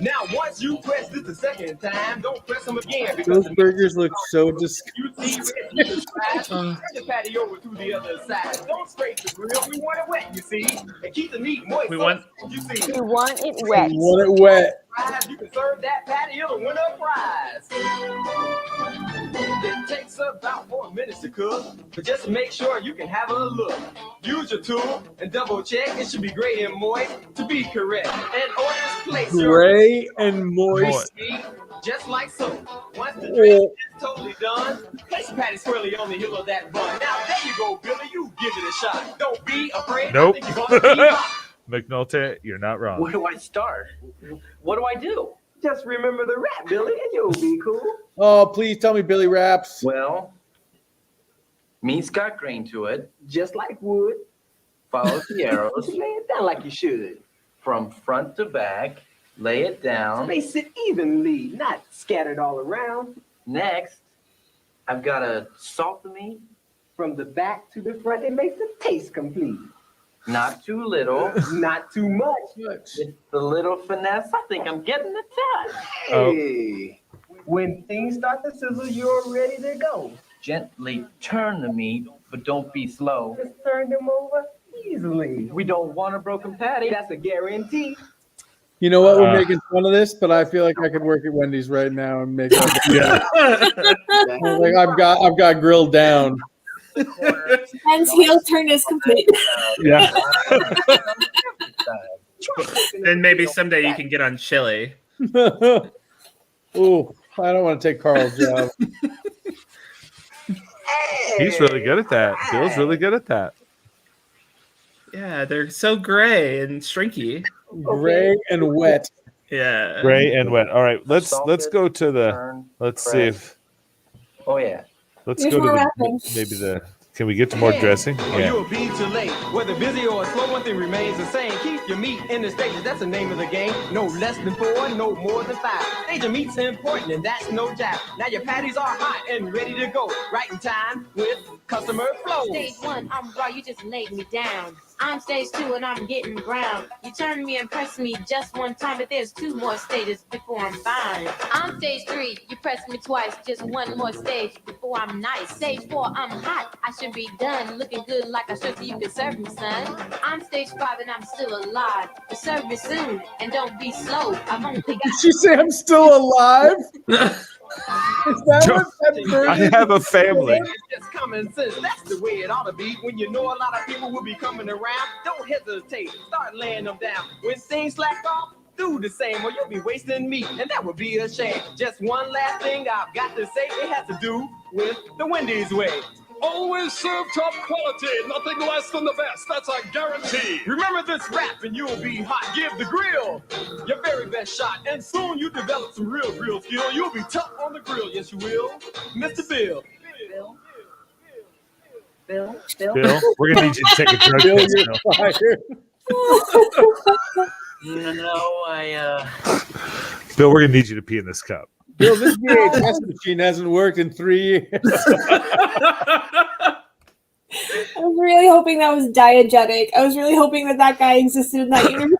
Now, once you press this the second time, don't press them again because Those burgers look so disgusting. you see red to the side. Turn the patty over to the other side. Don't scrape the grill. We want it wet, you see, and keep the meat moist. We want- you see. You want it wet. You want it wet. You can serve that patty, it'll win a prize. It takes about 4 minutes to cook, but just make sure you can have a look. Use your tool and double check. It should be gray and moist to be correct. And orders place your Gray and moist. meat just like so. Once the dressing is totally done, place the patty squarely on the heel of that bun. Now there you go, Billy. You give it a shot. Don't be afraid. Nope. I think you're gonna be hot. McNulty, you're not wrong. Where do I start? What do I do? Just remember the rap, Billy, and you'll be cool. Oh, please tell me Billy Raps. Well, meat's got grain to it. Just like wood. Follow the arrows Lay it down like you should. from front to back. Lay it down. Space it evenly, not scattered all around. Next, I've got to salt the meat. From the back to the front, it makes the taste complete. Not too little. Not too much. With the little finesse, I think I'm getting the touch. Hey, when things start to sizzle, you're ready to go. Gently turn the meat, but don't be slow. Just turn them over easily. We don't want a broken patty. That's a guarantee. You know what? We're making fun of this, but I feel like I could work at Wendy's right now and make. Yeah. Like I've got grilled down. Ben's heel turn is complete. Yeah. Then maybe someday you can get on chili. Ooh, I don't want to take Carl's job. He's really good at that. Bill's really good at that. Yeah, they're so gray and shrinky. Gray and wet. Yeah. Gray and wet. All right, let's go to the. turn, Let's see press. if Oh, yeah. let's There's go to more the wrapping. maybe the. Can we get to more dressing? Or Yeah. you'll be too late. Whether busy or slow, one thing remains the same. Keep your meat in the stages. That's the name of the game. No less than 4, no more than 5. Stage of meat's important, and that's no doubt. Now your patties are hot and ready to go. Right in time with customer flow. Stage 1, I'm raw, you just laid me down. I'm stage 2 and I'm getting brown. You turn me and press me just one time, but there's 2 more stages before I'm fine. I'm stage 3, you press me twice, just 1 more stage before I'm nice. Stage 4, I'm hot, I should be done. Looking good like I should so you can serve me, son. I'm stage 5 and I'm still alive. But serve me soon and don't be slow. I've only got Did she say I'm still alive? Is that what that bird I have a family. It's just common sense. That's the way it ought to be. When you know a lot of people will be coming around, don't hesitate. Start laying them down. When things slack off, do the same, or you'll be wasting meat, and that would be a shame. Just one last thing I've got to say, it has to do with the Wendy's way. Always serve top quality, nothing less than the best, that's a guarantee. Remember this rap and you'll be hot. Give the grill your very best shot, and soon you develop some real grill skill. You'll be tough on the grill, yes you will, Mr. Bill. Bill, we're gonna need you to take a drug Bill, test. you're fired. No, Bill, we're gonna need you to pee in this cup. Bill, this VHS machine hasn't worked in 3 years. I was really hoping that was diegetic. I was really hoping that guy existed in that universe.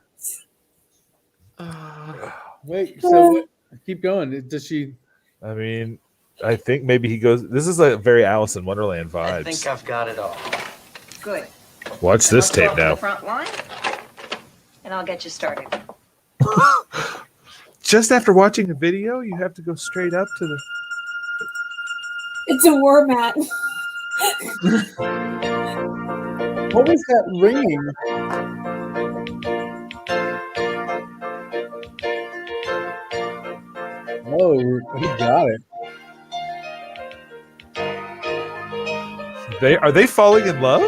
Wait, so what, keep going. Does she? I mean, I think maybe he goes. This is a very Alice in Wonderland vibes. I think I've got it all. Good. Watch this Let's go tape up to now. the front line, and I'll get you started. Just after watching a video, you have to go straight up to the. It's a war mat. What was that ringing? Oh, he got it. Are they falling in love?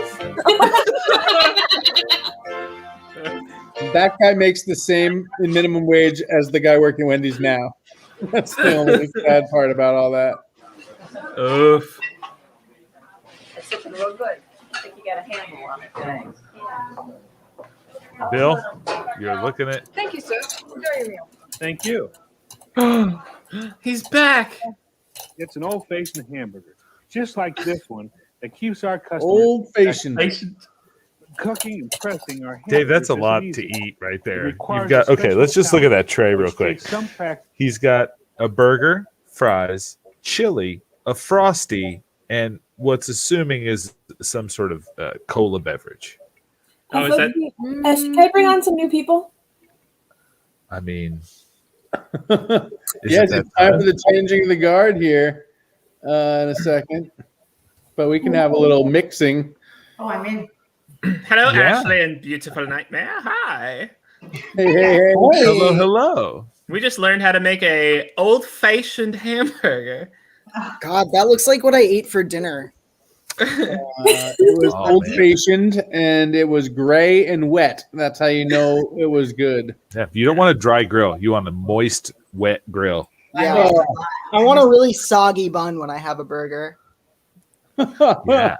That guy makes the same in minimum wage as the guy working Wendy's now. That's the only sad part about all that. Oof. It's looking real good. I think you got a handle on it. Thanks. Bill, you're looking at. Thank you, sir. Very real. Thank you. He's back. It's an old-fashioned hamburger, just like this one, that keeps our customers Old-fashioned. cooking and pressing our Dave, that's a hamburgers lot isn't to easy. eat right It there. requires You've got a okay. special Let's just look at talent, that tray real which quick. takes some practice. He's got a burger, fries, chili, a frosty, and what's assuming is some sort of cola beverage. Oh, is that? Can I bring on some new people? I mean, Yes, it's time for the changing of the guard here in a second. But we can have a little mixing. Oh, I'm in. Hello, Yeah. Ashley and beautiful nightmare. Hi. Hey. hello, hello. We just learned how to make a old-fashioned hamburger. God, that looks like what I ate for dinner. It was Oh, old-fashioned, and it was gray and wet. That's how you know it was good. Yeah, you don't want a dry grill. You want a moist, wet grill. Yeah. I want a really soggy bun when I have a burger. Yeah.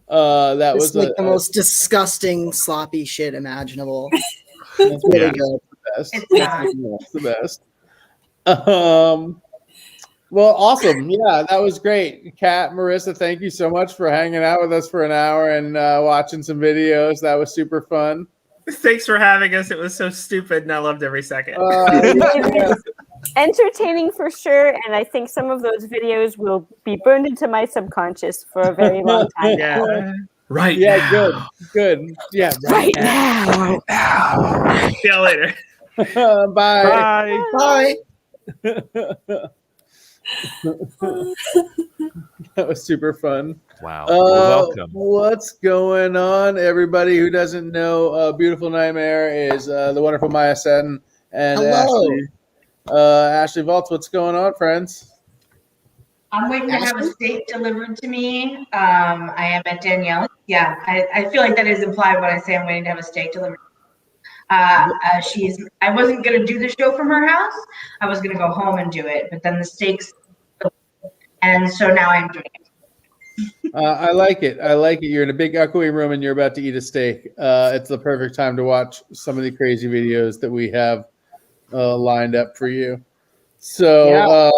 That It's was like the most disgusting, sloppy shit imaginable. It's really Yeah. good. best. It's not. That's the best. Well, awesome. Yeah, that was great. Kat, Marissa, thank you so much for hanging out with us for an hour and watching some videos. That was super fun. Thanks for having us. It was so stupid, and I loved every second. Entertaining for sure, and I think some of those videos will be burned into my subconscious for a very long time. Yeah. Right. Yeah, now. good. Yeah, Right now. See you later. Bye. Bye. That was super fun. Wow. You're welcome. What's going on, everybody who doesn't know? Beautiful Nightmare is the wonderful Maya Seton and Hello. Ashley Volts. What's going on, friends? I'm waiting to have a steak delivered to me. I am at Danielle. Yeah, I feel like that is implied when I say I'm waiting to have a steak delivered. I wasn't going to do the show from her house. I was going to go home and do it, but then the steaks, and so now I'm doing it. I like it. I like it. You're in a big echoey room and you're about to eat a steak. It's the perfect time to watch some of the crazy videos that we have lined up for you. So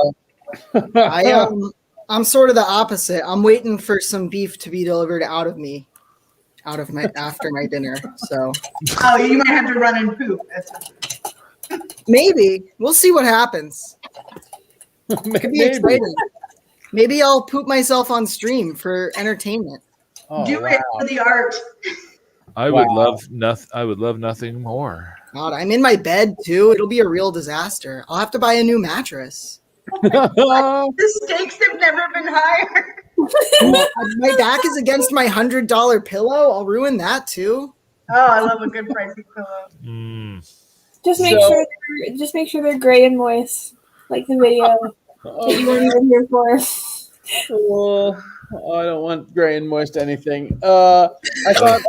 I'm sort of the opposite. I'm waiting for some beef to be delivered out of my after my dinner. So Oh, you might have to run and poop. maybe we'll see what happens. Could be Maybe. exciting. Maybe I'll poop myself on stream for entertainment. Do it for the art. I would love nothing. I would love nothing more. God, I'm in my bed too. It'll be a real disaster. I'll have to buy a new mattress. The stakes have never been higher. My back is against my $100 pillow. I'll ruin that too. Oh, I love a good pricey pillow. Do Just make sure they're gray and moist, like the video that you weren't even here for. I don't want gray and moist anything. I thought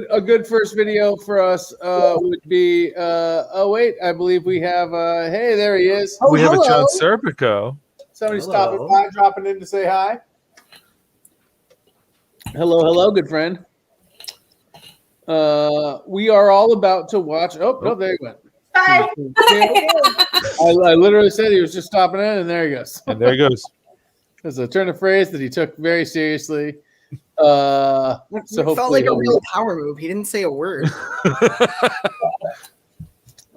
a good first video for us would be. Oh wait, I believe we have. Hey, there he is. We have a John Serpico. Somebody stopping by, dropping in to say hi. Hello, good friend. We are all about to watch. Oh, no, there he went. Bye. I literally said he was just stopping in, and there he goes. And there he goes. There's a turn of phrase that he took very seriously. So it felt like a real power move. He didn't say a word.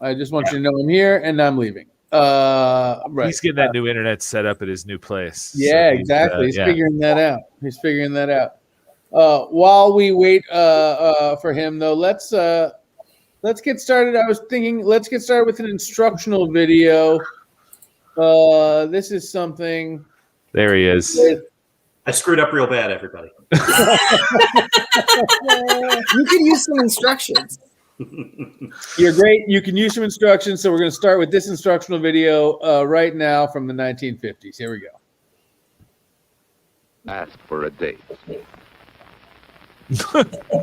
I just want you to know I'm here and I'm leaving. Right. He's getting that new internet set up at his new place. Yeah, So exactly. He's figuring that out. While we wait for him, though, let's get started. I was thinking, let's get started with an instructional video. This is something. There he is. I screwed up real bad, everybody. You can use some instructions. You're great. You can use some instructions. So we're going to start with this instructional video right now from the 1950s. Here we go. Ask for a date.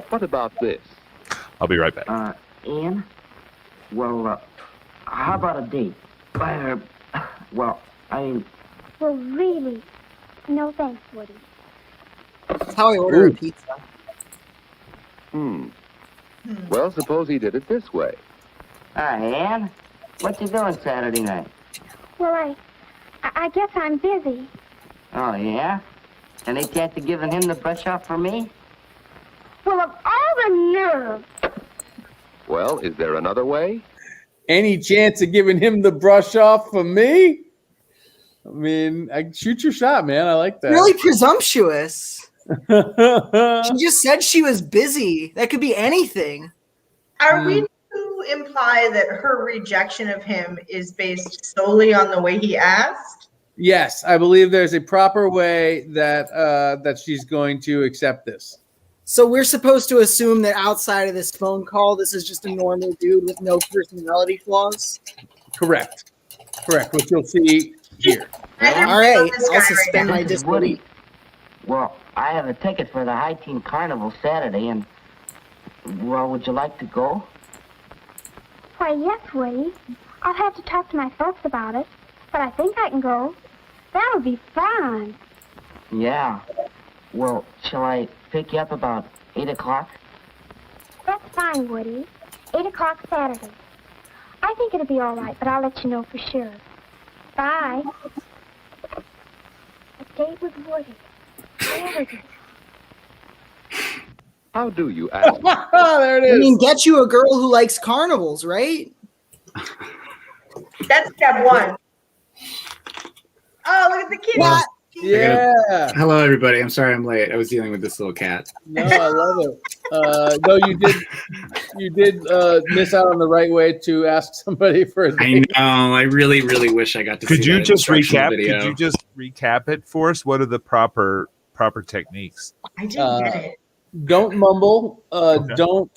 What about this? I'll be right back. Ian? Well, how about a date? Well, really? No thanks, Woody. That's how I order a pizza. Well, suppose he did it this way. Ann? What you doing Saturday night? Well, I guess I'm busy. Oh, yeah? Any chance of giving him the brush off for me? Well, of all the nerve! Well, is there another way? Any chance of giving him the brush off for me? I mean, shoot your shot, man. I like that. Really presumptuous. She just said she was busy. That could be anything. Are we to imply that her rejection of him is based solely on the way he asked? Yes, I believe there's a proper way that that she's going to accept this. So we're supposed to assume that outside of this phone call, this is just a normal dude with no personality flaws? Correct, which you'll see here. All right, I'll suspend my disbelief. Well, I have a ticket for the High Teen Carnival Saturday, and, well, would you like to go? Why, yes, Woody. I'll have to talk to my folks about it, but I think I can go. That'll be fun. Yeah. Well, shall I pick you up about 8 o'clock? That's fine, Woody. 8 o'clock Saturday. I think it'll be all right, but I'll let you know for sure. Bye. A date with Woody. How do you ask? There it is. I mean, get you a girl who likes carnivals, right? That's step one. Oh, look at the kid. Yeah. Hello, everybody. I'm sorry I'm late. I was dealing with this little cat. No, I love it. No, you did miss out on the right way to ask somebody for a date. I know. I really, really wish I got to. Could see you that just instructional recap? video. Could you just recap it for us? What are the proper techniques? I didn't get it. Don't mumble. Don't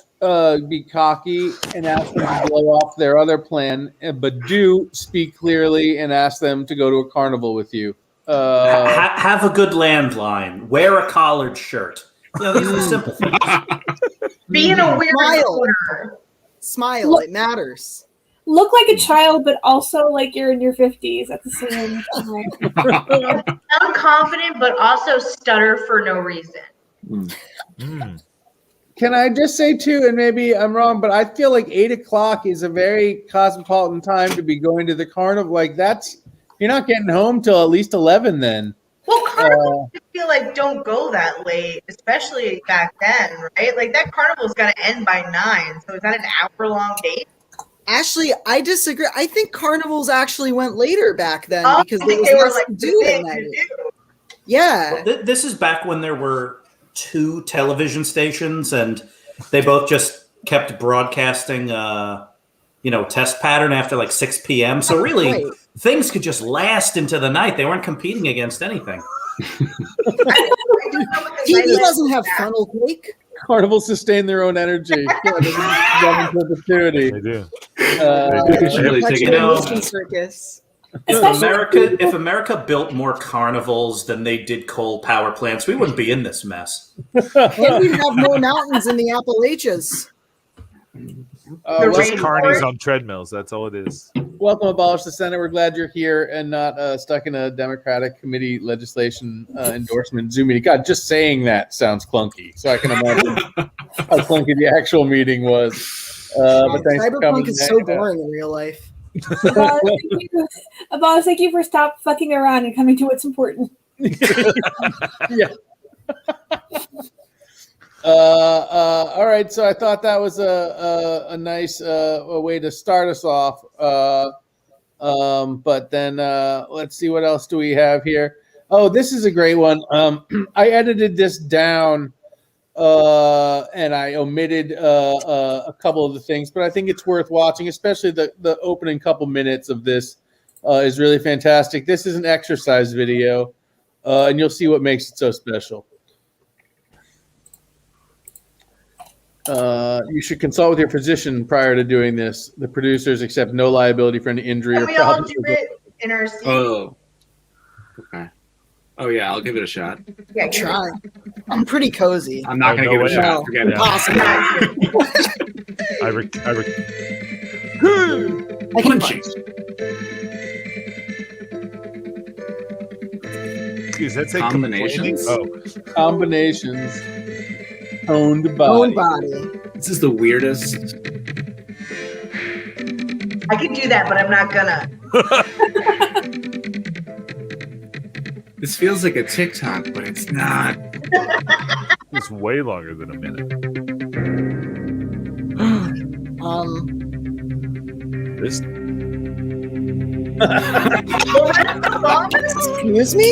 be cocky and ask them to blow off their other plan. But do speak clearly and ask them to go to a carnival with you. Have a good landline. Wear a collared shirt. You know, these are simple things. Be in a weird Smile. It matters. Look like a child, but also like you're in your 50s at the same time. Sound confident, but also stutter for no reason. Can I just say too, and maybe I'm wrong, but I feel like 8 o'clock is a very cosmopolitan time to be going to the carnival. Like you're not getting home till at least 11 then. Well, carnivals I feel like don't go that late, especially back then, right? Like that carnival's got to end by 9, so is that an hour-long date? Ashley, I disagree. I think carnivals actually went later back then because I think there they was were less like to do the that thing night. to do. Yeah. Well, this is back when there were 2 television stations, and they both just kept broadcasting, test pattern after like 6 p.m. So really, things could just last into the night. They weren't competing against anything. TV doesn't have funnel cake. Carnivals sustain their own energy. Yeah, perpetuity. They do. We should really take it Mexican down. whiskey circus. If America built more carnivals than they did coal power plants, we wouldn't be in this mess. And we'd have more mountains in the Appalachians. Just carnies on treadmills. That's all it is. Welcome, Abolish the Senate. We're glad you're here and not stuck in a Democratic committee legislation endorsement Zoom meeting. God, just saying that sounds clunky. So I can imagine how clunky the actual meeting was. But thanks for coming. Cyberpunk is so boring in real life. Abolish, thank you for stop fucking around and coming to what's important. Yeah. All right, so I thought that was a nice way to start us off. But then let's see, what else do we have here? Oh, this is a great one. I edited this down and I omitted a couple of the things, but I think it's worth watching, especially the opening couple minutes of this is really fantastic. This is an exercise video, and you'll see what makes it so special. You should consult with your physician prior to doing this. The producers accept no liability for any injury Can or we all problems. do it in our seat? Oh. Okay. Oh yeah, I'll give it a shot. Yeah, Try. I'm pretty cozy. I'm not gonna give it a shot. Forget it. Impossible. I can Punching. Is that say Combinations? complaining? Oh, Combinations. Owned body. Own body. This is the weirdest. I could do that, but I'm not gonna. This feels like a TikTok, but it's not. it's way longer than a minute. This Excuse me?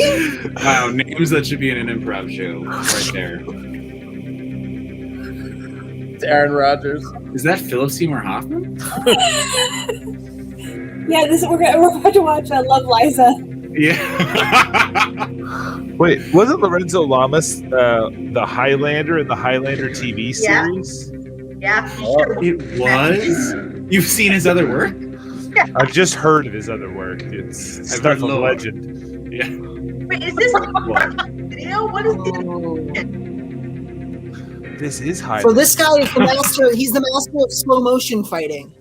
Wow, names that should be in an improv show right there. It's Aaron Rodgers. Is that Philip Seymour Hoffman? Yeah, we're about to watch Love Liza. Yeah. Wait, wasn't Lorenzo Lamas the Highlander in the Highlander TV Yeah. series? Yeah. It was? You've seen his other work? I've just heard of his other work. It's I've stuff heard of Lord. legend. Yeah. Wait, is this video? What is this? This is high. So this guy is the master. He's the master of slow motion fighting.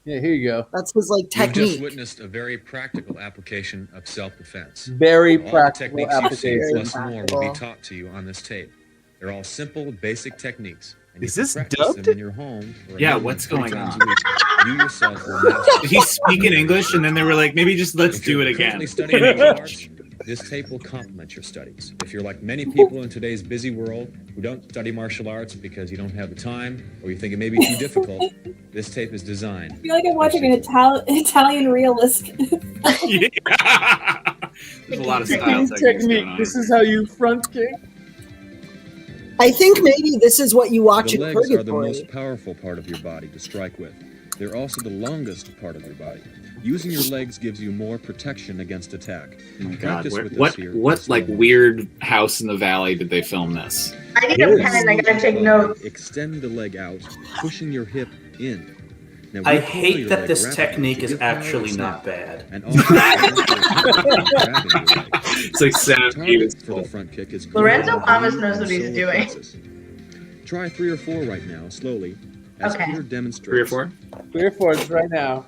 Yeah, here you go. That's his like You've just technique. witnessed a very practical application of self-defense. Very All the practical techniques you see application. plus more will be taught to you on this tape. They're all simple, basic techniques. And you Is can this practice dubbed? them in your home. or Yeah, at home what's 3 going times on? a week. You yourself will master. Did he speak in English and then they were like, maybe just let's If do you're it again? currently studying martial arts, this tape will complement your studies. If you're like many people in today's busy world who don't study martial arts because you don't have the time or you think it may be too difficult, this tape is designed. I feel like I'm watching an Italian realist. Yeah. There's a lot of style techniques Technique. going on. This is how you front kick. I think maybe this is what you watch The in legs are the Purgatory. most powerful part of your body to strike with. They're also the longest part of your body. Using your legs gives you more protection against attack. Oh my God, Practice where- with us what here. what like weird house in the valley did they film this? I need a pen. I gotta take notes. Extend the leg out, pushing your hip in. Now, I we pull hate your that leg this rapidly technique to is give power actually and not snap. bad. And also, It's like Sam Stevens. for the front kick is Lorenzo clear, Lamas knows what and he's solar doing. plexus. Try 3 or 4 right now, slowly. As Okay. Peter demonstrates. 3 or 4? 3 or 4 right now.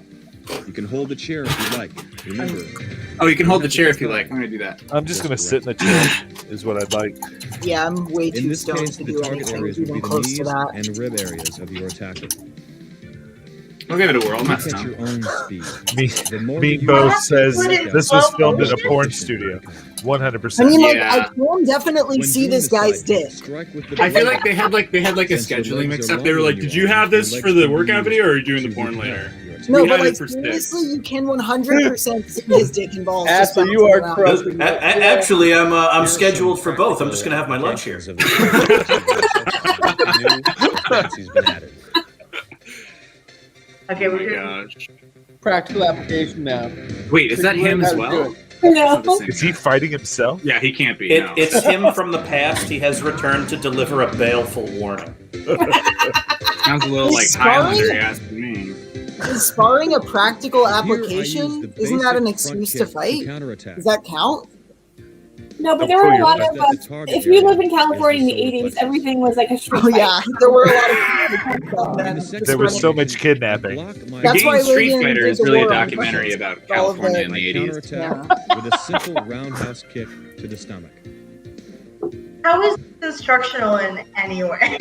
You can hold the chair if you like. Remember, Oh, you can hold the chair if you like. I'm gonna do that. I'm just gonna sit in the chair. Is what I'd like. Yeah, I'm way in too this stoned case, to the do target anything areas would be even the close to knees that. and rib areas of your attacker. I'll give it a whirl. I'm not Look at stoned. your own speed. Me, The more me you both use says the leg this out, was filmed in a the more porn efficient studio. you become. 100%. I mean, like, Yeah. I can definitely When see doing this the guy's side dick. kick, strike with the I feel leg. like they had a Since your scheduling legs mix are up. They were longer like, than "Did you you are, have this your for legs the can be workout used video, or are you to doing the give porn power later?" to your attack. No, but like 300%. seriously, you can 100% see his dick and balls. just After you bouncing are around. croaking. Actually, I'm Here are scheduled some for both. I'm practical just gonna have my lunch here. applications of the new fancy's been added. Okay, Oh we're my good. gosh. Practical application now. Wait, is that him as well? No. Is he fighting himself? Yeah, he can't be. No. It's him from the past. He has returned to deliver a baleful warning. Sounds a little like He's Highlander, scarring? you ask me. is sparring a practical Here I use application? the Isn't that an basic front excuse to kick fight? counterattack. Does that count? No, but Don't there were pull a your lot leg. of. If you live in California in the Solar 80s, plexus. everything was like a street Oh fight. yeah, there were a lot of. In the second There was so position, much kidnapping. block my That's why Game Street Reagan Fighter did is the really a war on documentary drugs. about All of California the- in the 80s. counterattack with a simple roundhouse kick to the stomach. How is this instructional in any way?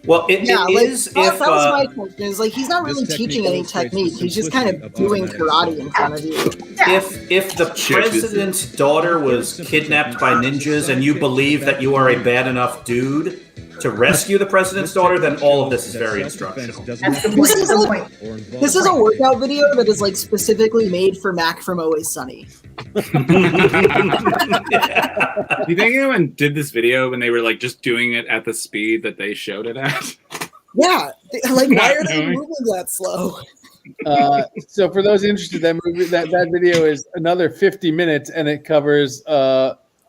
Well, it Yeah, is like, that if was my question. Is like he's not This really technique teaching any illustrates the technique. He's just kind simplicity of of doing automatic karate sword. in front of you. if the president's daughter was kidnapped by ninjas and you believe that you are a bad enough dude to rescue the president's daughter, then all of this is very instructional. That's the point. This is That's the like point. this is a workout video that is like specifically made for Mac from Always Sunny. Do you think anyone did this video when they were like just doing it at the speed that they showed it at? Yeah, like why are Not they knowing. moving that slow? So for those interested, that video is another 50 minutes, and it covers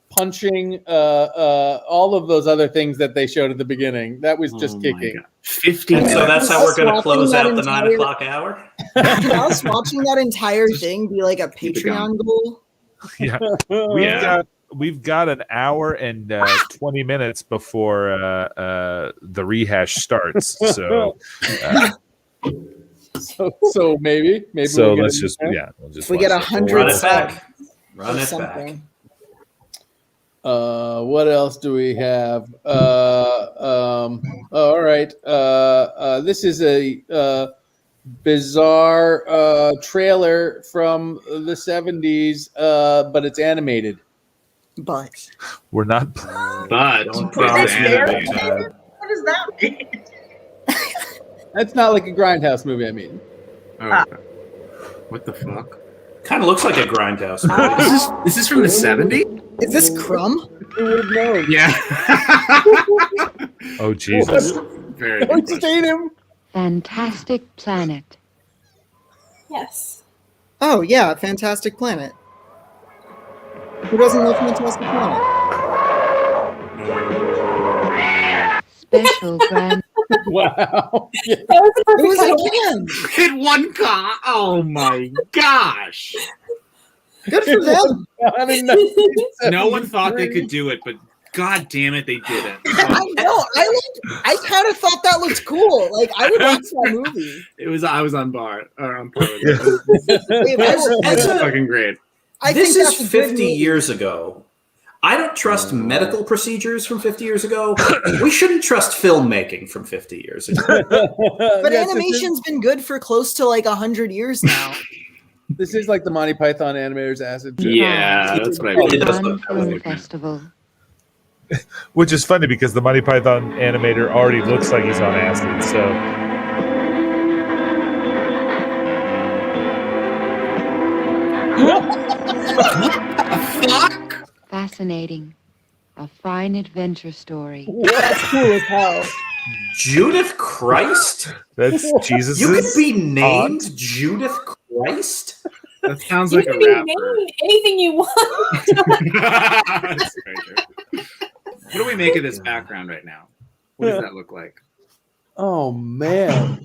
punching, all of those other things that they showed at the beginning. That was just kicking. 50 And so that's how we're going to Watching close that out the 9 entire- o'clock hour. Can us watching that entire thing be like a Keep it going. Patreon goal? Yeah, we've got an hour and 20 minutes before the rehash starts. So, So maybe so we'll get let's it just in. we'll just We watch get the whole 100 Run it thing. back. Run or it something. back. What else do we have? All right. This is a bizarre trailer from the 70s, but it's animated. But We're not. But Don't it's promise me animated. that. What does that mean? That's not like a Grindhouse movie, I mean. Oh, okay. What the fuck? Kind of looks like a Grindhouse movie. This is from the 70s? is this Crumb? Who would know? Yeah. Oh Jesus! Very Don't depressing. stain him. Fantastic Planet. Yes. Oh yeah, Fantastic Planet. Who doesn't love Fantastic Planet? Special Grand. Wow. That was the It perfect was title. again. Hit one car. Oh my gosh. Good for them. No one thought they could do it, but god damn it, they did it. I know. I kind of thought that looked cool. Like I would watch that movie. I was on bar. Or on par with it. As It's a- fucking great. I This think is that's a good 50 movie. years ago. I don't trust medical procedures from 50 years ago. We shouldn't trust filmmaking from 50 years ago. But Yes, animation's been good for close to like 100 years now. This is like the Monty Python animators acid trip. Yeah, that's what I It mean. does Cannes look that way. Film Festival. Which is funny because the Monty Python animator already looks like he's on acid. So Fuck! Fascinating. A fine adventure story. That's cool as hell. Judith Christ? that's Jesus. You could be named Judith Christ? That sounds You like a can be rapper. named anything you want. That's very true. What do we make of this background right now? What does that look like? Oh man.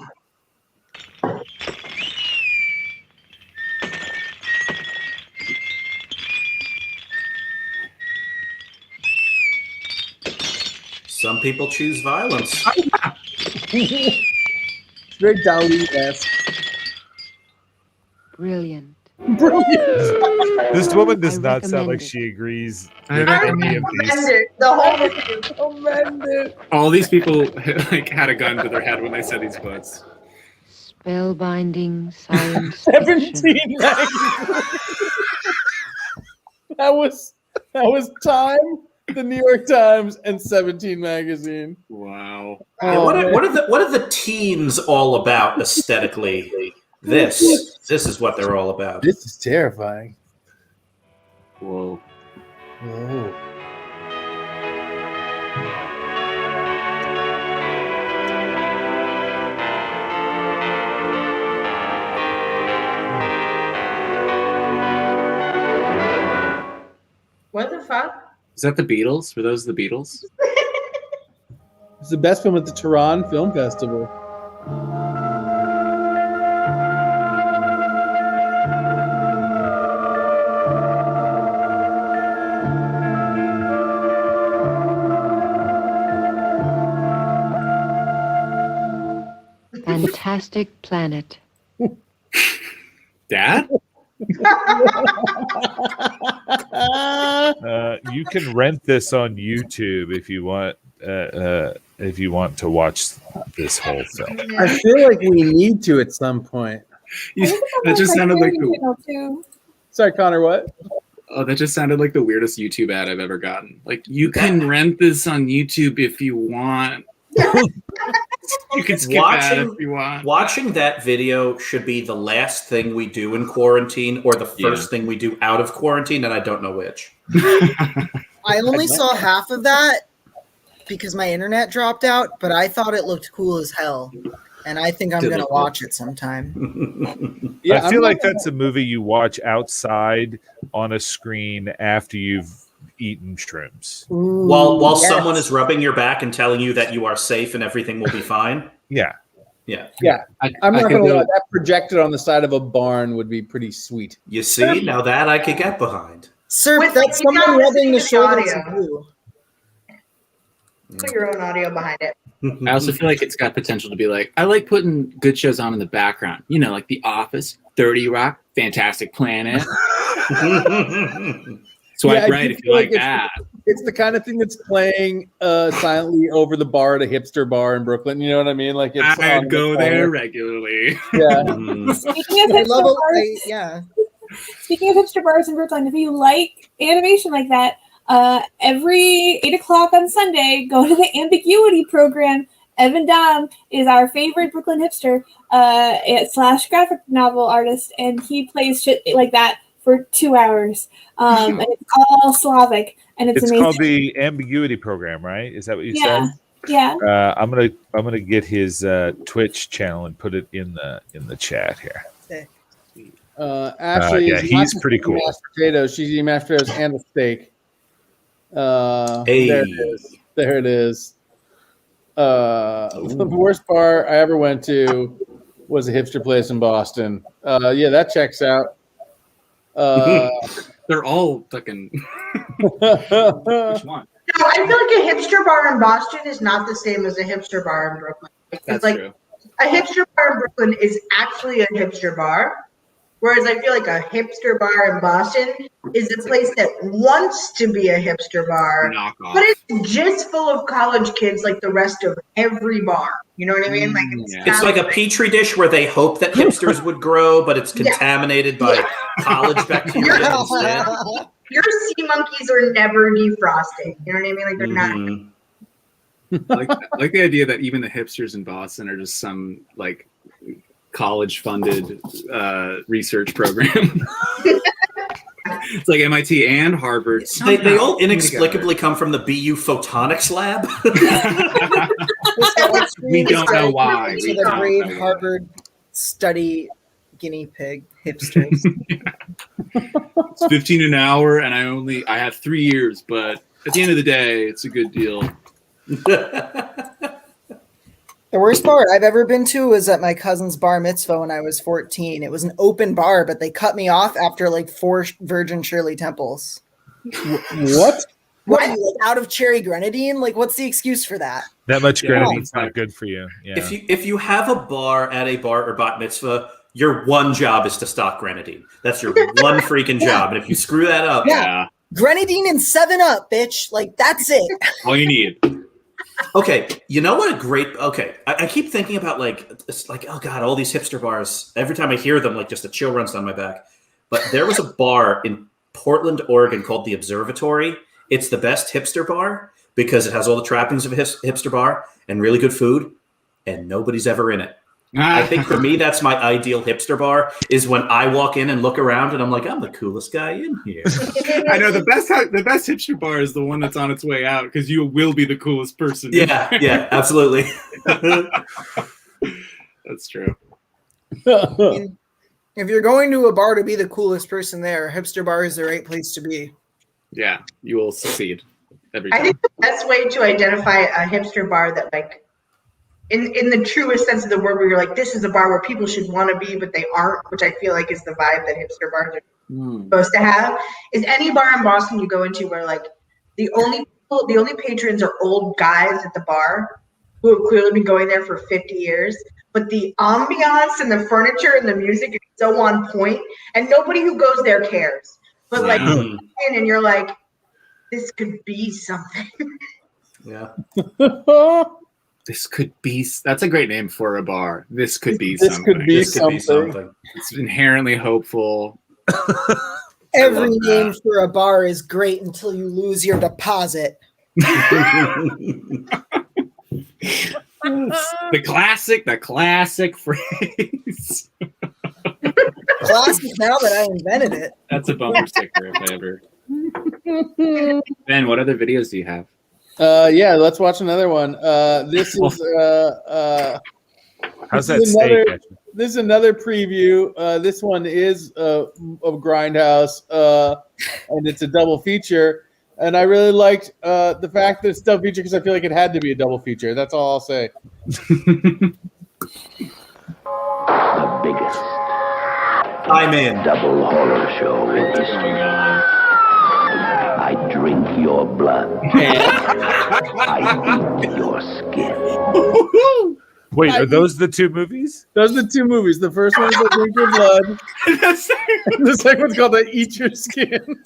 Some people choose violence. It's very Dali-esque. Brilliant. This woman does I not sound recommend like it. she agrees I with recommend any of these. The whole All these people like had a gun to their head when they said these quotes. Spellbinding science 17 fiction. That was Time, the New York Times, and 17 magazine. Wow. Yeah, Oh, what are the teens all about aesthetically? This is what they're all about. This is terrifying. Whoa. Whoa. What the fuck? Is that the Beatles? Were those the Beatles? It's the best film at the Tehran Film Festival. plastic planet. Dad? You can rent this on YouTube if you want. If you want to watch this whole film. I feel like we need to at some point. That just sounded like the. Sorry, Connor. What? Oh, that just sounded like the weirdest YouTube ad I've ever gotten. Like, you can rent this on YouTube if you want. You can skip that if you want. Watching that video should be the last thing we do in quarantine, or the first thing we do out of quarantine, and I don't know which. I only saw half of that because my internet dropped out, but I thought it looked cool as hell. And I think I'm going to watch it sometime. I feel like that's a movie you watch outside on a screen after you've eaten shrooms. While someone is rubbing your back and telling you that you are safe and everything will be fine. Yeah. Yeah. I'm not going to lie. That projected on the side of a barn would be pretty sweet. You see, now that I could get behind. Sir, With, that's like, someone rubbing the shoulders audio. of you. Put your own audio behind it. I also feel like it's got potential to be like, I like putting good shows on in the background. You know, like The Office, 30 Rock, Fantastic Planet. Swipe right if you like that. It's the kind of thing that's playing silently over the bar at a hipster bar in Brooklyn. You know what I mean? Like it's I'd go there regularly. Yeah. Speaking of hipster bars, speaking of hipster bars in Brooklyn, if you like animation like that, every 8 o'clock on Sunday, go to the Ambiguity program. Evan Dom is our favorite Brooklyn hipster / graphic novel artist, and he plays shit like that for 2 hours. And it's all Slavic, and it's amazing. Called the Ambiguity Program, right? Is that what you said? Yeah. I'm gonna get his Twitch channel and put it in the chat here. Ashley, is he's not pretty eating cool. Mashed potatoes. She's eating mashed potatoes and a steak. Hey. There it is. There it is. The worst bar I ever went to was a hipster place in Boston. Yeah, that checks out. They're all fucking. Which one? No, I feel like a hipster bar in Boston is not the same as a hipster bar in Brooklyn. That's like true. A hipster bar in Brooklyn is actually a hipster bar, whereas I feel like a hipster bar in Boston is a place that wants to be a hipster bar, Knockoff. but it's just full of college kids like the rest of every bar. You know what I mean? Like It's like a petri dish where they hope that hipsters would grow, but it's contaminated by college bacteria instead. Your sea monkeys are never defrosting. You know what I mean? Like they're not. I like the idea that even the hipsters in Boston are just some like college-funded research program. It's like MIT and Harvard. They all inexplicably come from the BU Photonics lab. We don't know why. To the brave Harvard study guinea pig hipsters. It's 15 an hour, and I have 3 years, but at the end of the day, it's a good deal. The worst bar I've ever been to was at my cousin's bar mitzvah when I was 14. It was an open bar, but they cut me off after like 4 Virgin Shirley temples. What? What? Like out of cherry grenadine? Like, what's the excuse for that? That much grenadine's not good for you. Yeah. If you have a bar at a bar or bat mitzvah, your one job is to stock grenadine. That's your one freaking job. And if you screw that up, Grenadine and 7-Up, bitch. Like, that's it. All you need. Okay, you know what a great. Okay, I keep thinking about it's like, oh god, all these hipster bars. Every time I hear them, like just a chill runs down my back. But there was a bar in Portland, Oregon called the Observatory. It's the best hipster bar because it has all the trappings of a hipster bar and really good food, and nobody's ever in it. I think for me, that's my ideal hipster bar is when I walk in and look around and I'm like, I'm the coolest guy in here. I know the best hipster bar is the one that's on its way out because you will be the coolest person. Yeah, absolutely. That's true. If you're going to a bar to be the coolest person there, hipster bar is the right place to be. Yeah, you will succeed every time. I think the best way to identify a hipster bar that like in the truest sense of the word, where you're like, this is a bar where people should want to be, but they aren't, which I feel like is the vibe that hipster bars are supposed to have, is any bar in Boston you go into where like the only patrons are old guys at the bar who have clearly been going there for 50 years, but the ambiance and the furniture and the music is so on point, and nobody who goes there cares. But like, you walk in and you're like, this could be something. Yeah. This could be. That's a great name for a bar. This could be This something. could be something. It's inherently hopeful. Every name for a bar is great until you lose your deposit. The classic phrase. Classic now that I invented it. That's a bumper sticker if I ever. Ben, what other videos do you have? Yeah, let's watch another one. This is How's this that is steak? another- actually? This is another preview. This one is of Grindhouse, and it's a double feature. And I really liked the fact that it's double feature because I feel like it had to be a double feature. That's all I'll say. The biggest I'm in. double horror show in history. I drink your blood. I eat your skin. Wait, are those the two movies? Those are the two movies. The first one is I Drink Your Blood. The second one's called I Eat Your Skin.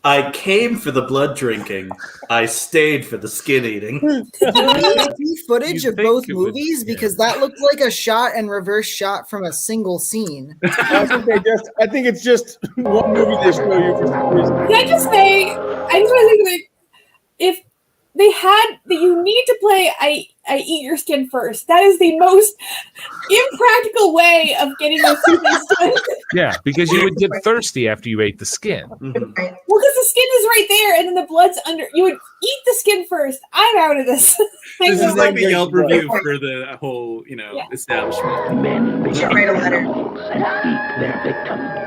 I came for the blood drinking. I stayed for the skin eating. Did you see footage of both movies? Because that looked like a shot and reverse shot from a single scene. I think it's just one movie they show you for some reason. Can I just say, I just want to say, like, if they had that, you need to play I Eat Your Skin first. That is the most impractical way of getting your skin done. Yeah, because you would get thirsty after you ate the skin. Well, because the skin is right there, and then the blood's under. You would eat the skin first. I'm out of this. This is like the Yelp review for the whole, establishment. Men become write a letter. animals and eat their victims.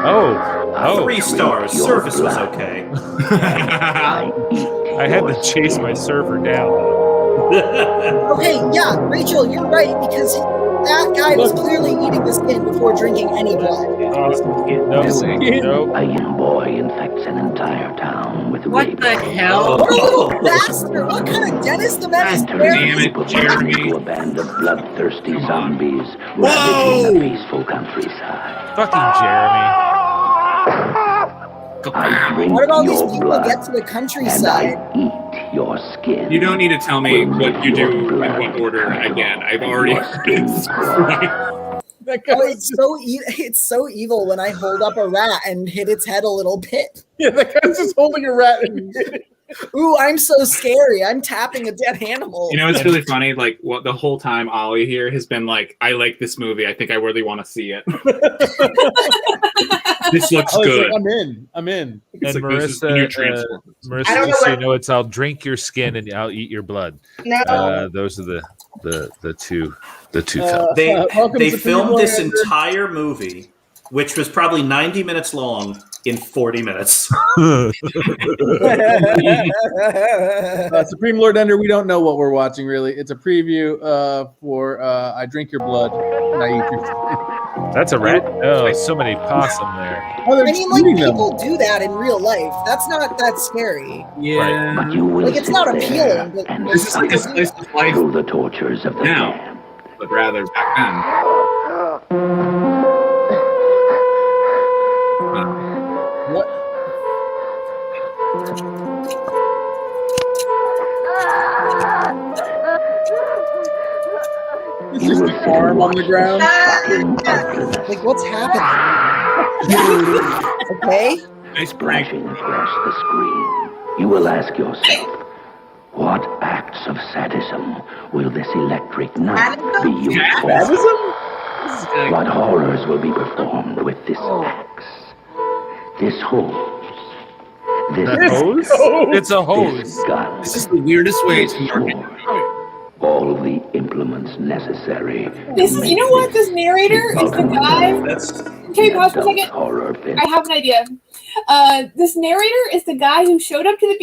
Oh. 3 stars. Service was okay. I had to chase my server down. Okay, yeah, Rachel, you're right, because that guy was clearly eating the skin before drinking any blood. A young boy infects an entire town with What the hell? What a little bastard! What kind of dentist the man is Damn it, Jeremy. To a band of bloodthirsty zombies ravaging a peaceful countryside. Fucking Jeremy. I drink What about these your people blood, get to the and countryside? I eat your skin. You don't need to tell me what you do in what order again. I've already heard it. Oh, it's so evil when I hold up a rat and hit its head a little bit. Yeah, that guy's just holding a rat and Ooh, I'm so scary. I'm tapping a dead animal. You know, it's really funny. Like, what the whole time Ollie here has been like, I like this movie. I think I really want to see it. This looks good. I'm in. It's And like, this is the new Marissa, Transformers. Marissa, I don't just know so you what- know, it's I'll drink your skin and I'll eat your blood. No. Those are the two films. They welcome to filmed this Premier entire movie, which was probably 90 minutes long, in 40 minutes. Supreme Lord Ender, we don't know what we're watching really. It's a preview for I Drink Your Blood and I Eat Your Skin. That's a rat. Oh, so many possum there. Oh, they're I mean, like, eating them. people do that in real life. That's not that scary. Yeah. But you will Like, it's sit not there appealing, but and This is like a slice of life through the tortures of the now, damned. but rather back then. What? It's just an arm on the ground. Like, what's happening? Okay. Nice prank. Flashing across the screen, you will ask yourself, what acts of sadism will this electric knife be used for? What horrors will be performed with this axe? This hose? This hose? It's a hose. This gun? This is the weirdest way to market. All the implements necessary. This is, you know what? This narrator is the guy. Can we pause for a second? Horror film. I have an idea. This narrator is the guy who showed up to the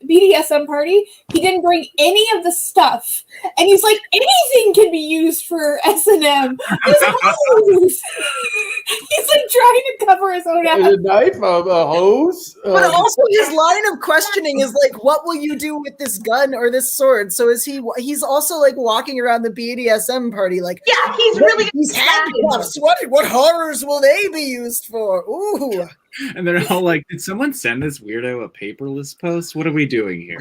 BDSM party. He didn't bring any of the stuff, and he's like, anything can be used for S&M. He's like trying to cover his own ass. A knife, a hose. But also his line of questioning is like, what will you do with this gun or this sword? So he's also like walking around the BDSM party like, yeah, he's handcuffs. What horrors will they be used for? Ooh. And they're all like, did someone send this weirdo a paperless post? What are we doing here?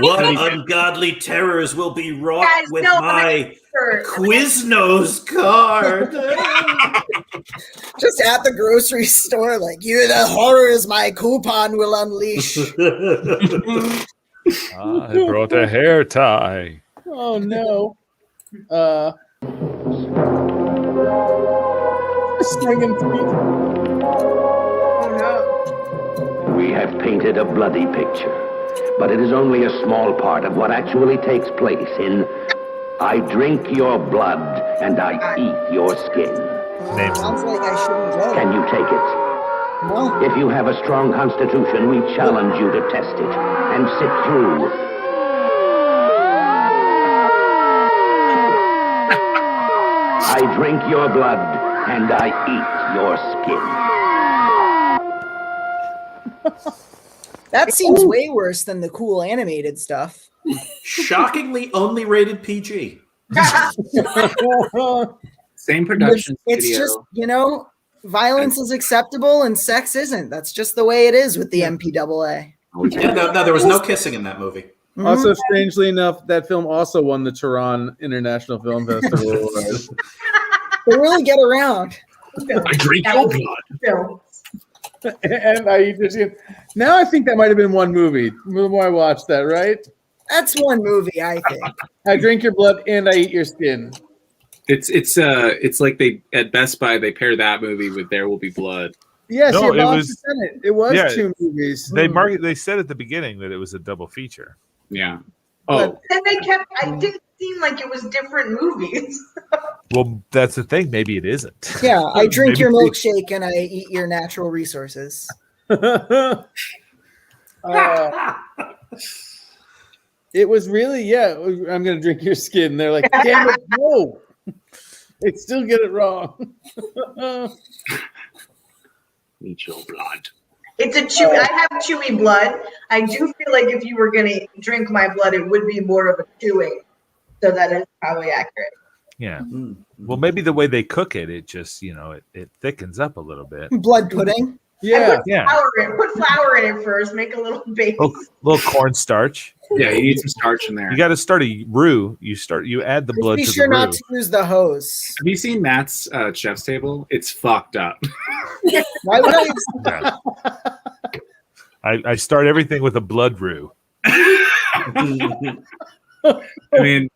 What ungodly terrors will be wrought with my Quiznos card? Just at the grocery store, like, you're the horrors my coupon will unleash. I brought a hair tie. Oh no. Swinging feet. We have painted a bloody picture, but it is only a small part of what actually takes place in I Drink Your Blood and I Eat Your Skin. Sounds like I shouldn't go. Can you take it? No. If you have a strong constitution, we challenge you to test it and sit through. I drink your blood and I eat your skin. That seems way worse than the cool animated stuff. Shockingly only rated PG. Same production It's video. just, violence is acceptable and sex isn't. That's just the way it is with the MPAA. Yeah, no, there was no kissing in that movie. Also, strangely enough, that film also won the Tehran International Film Festival. They really get around. I drink your blood. And I eat your skin. Now I think that might have been one movie. The more I watched that, right? That's one movie, I think. I drink your blood and I eat your skin. It's like they at Best Buy they pair that movie with There Will Be Blood. Yes, No, yeah, it Bob was- said it. It was yeah, two movies. They said at the beginning that it was a double feature. Yeah. Oh. Then they kept. I didn't seem like it was different movies. Well, that's the thing. Maybe it isn't. Yeah, I drink Maybe- your milkshake and I eat your natural resources. It was really, I'm going to drink your skin. They're like, damn it, no. They still get it wrong. Eat your blood. It's a chewy. I have chewy blood. I do feel like if you were gonna drink my blood, it would be more of a chewing. So that is probably accurate. Yeah. Well, maybe the way they cook it, it just it thickens up a little bit. Blood pudding. Yeah. Put flour in it first. Make a little base. Little cornstarch. Yeah, you need some starch in there. You got to start a roux. You add the blood Be to sure the roux. not to use the hose. Have you seen Matt's chef's table? It's fucked up. Why would I? I start everything with a blood roux. I mean,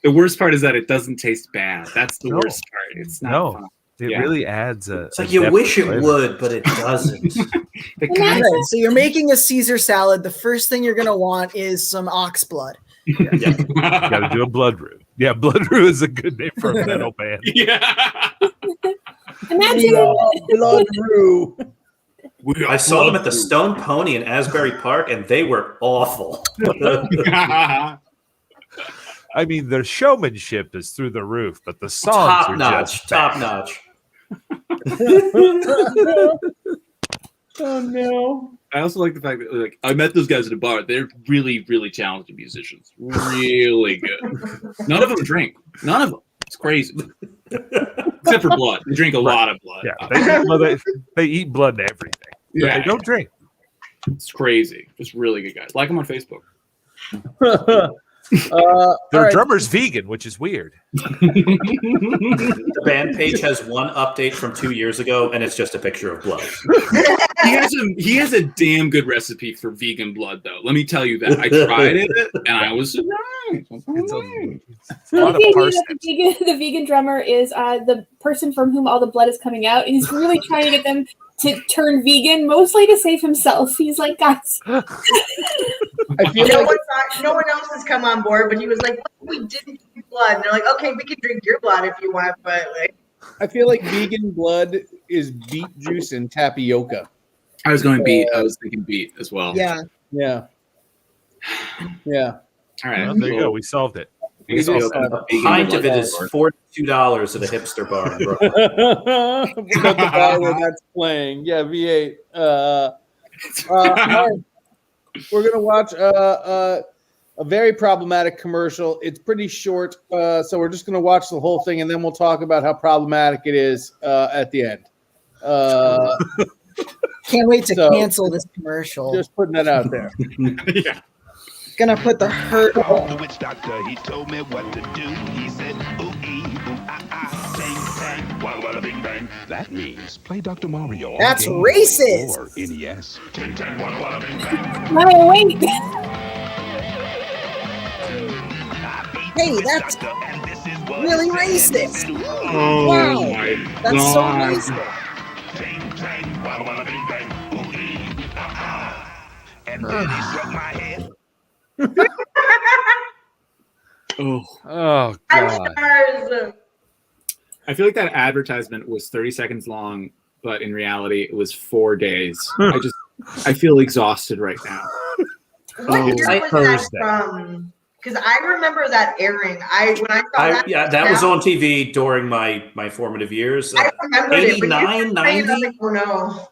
the worst part is that it doesn't taste bad. That's the worst part. It's not fun. It really adds a. It's like you wish it would, but it doesn't. So you're making a Caesar salad. The first thing you're gonna want is some ox blood. You got to do a blood roux. Yeah, blood roux is a good name for a metal band. Yeah. Imagine blood roux. I saw them at the Stone Pony in Asbury Park, and they were awful. I mean, their showmanship is through the roof, but the songs Top are notch, just top bad. notch. Oh no! I also like the fact that I met those guys at a bar. They're really, really talented musicians. Really good. None of them drink. None of them. It's crazy. Except for blood. They drink a lot of blood. Yeah, they eat blood and everything. Yeah. They don't drink. It's crazy. Just really good guys. Like them on Facebook. Their drummer's vegan, which is weird. The band page has one update from 2 years ago, and it's just a picture of blood. He has a damn good recipe for vegan blood, though. Let me tell you that. I tried it, and I was surprised. The vegan drummer is the person from whom all the blood is coming out, and he's really trying to get them to turn vegan, mostly to save himself. He's like, guys. I feel No one else has come on board, but he was like, "What if we didn't drink blood?" And they're like, "Okay, we can drink your blood if you want, but like." I feel like vegan blood is beet juice and tapioca. I was going beet. I was thinking beet as well. Yeah. All right. Well, there you go. We solved it. A pint of it is $42 at a hipster bar. in Brooklyn. Not the bar where that's playing. Yeah, V8. All right. We're gonna watch a very problematic commercial. It's pretty short, so we're just gonna watch the whole thing, and then we'll talk about how problematic it is at the end. Can't wait to cancel this commercial. Just putting that out there. Yeah. Gonna put the hurt. The witch doctor, he told me what to do. He said, ooh, ee, ooh, bang, bang, walla, walla, bing, bang. That means play Dr. Mario. That's on racist. Or NES. Ting, tang, walla, walla, bing, bang. No, wait. Hey, that's really racist. Oh Wow. my That's so God. racist. Ting, tang, walla, walla, bing, bang. Ooh, ee, and then he struck my head. Oh God. I feel like that advertisement was 30 seconds long, but in reality, it was 4 days. I feel exhausted right now. What year was that from? Because I remember that airing. When I saw that. Yeah, that was on TV during my formative years. I remember 89, 90. Like, oh no.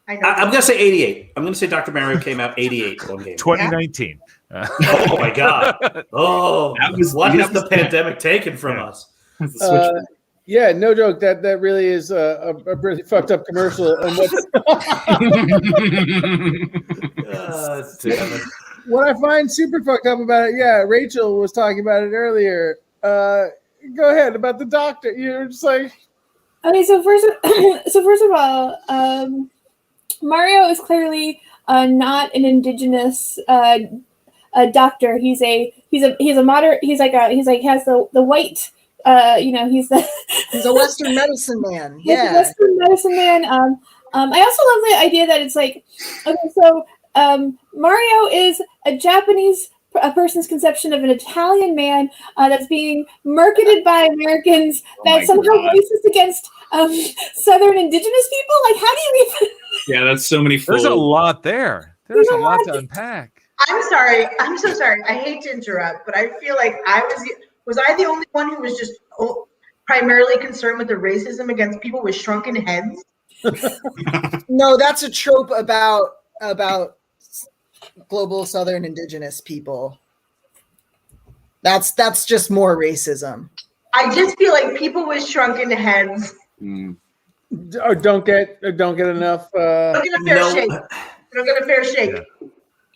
I know. I'm going to say 88. I'm going to say Dr. Mario came out 88 one game. 2019. Oh my God. Oh, what is the pandemic taken from us? Yeah, no joke. That really is a really fucked up commercial. And what I find super fucked up about it, yeah, Rachel was talking about it earlier. Go ahead about the doctor. You're just like, Okay, so first of all, Mario is clearly not an indigenous doctor. He's a moderate. He has the white. He's a Western medicine man. He's a Yeah. Western medicine man. I also love the idea that it's like, okay, so Mario is a Japanese person's conception of an Italian man that's being marketed by Americans that's somehow racist against Southern indigenous people. Like, how do you even? Yeah, that's so many. There's a lot there. There's a lot to unpack. I'm sorry. I'm so sorry. I hate to interrupt, but I feel like was I the only one who was just primarily concerned with the racism against people with shrunken heads? No, that's a trope about global Southern indigenous people. That's just more racism. I just feel like people with shrunken heads don't get enough. don't get a fair shake. Don't get a fair shake.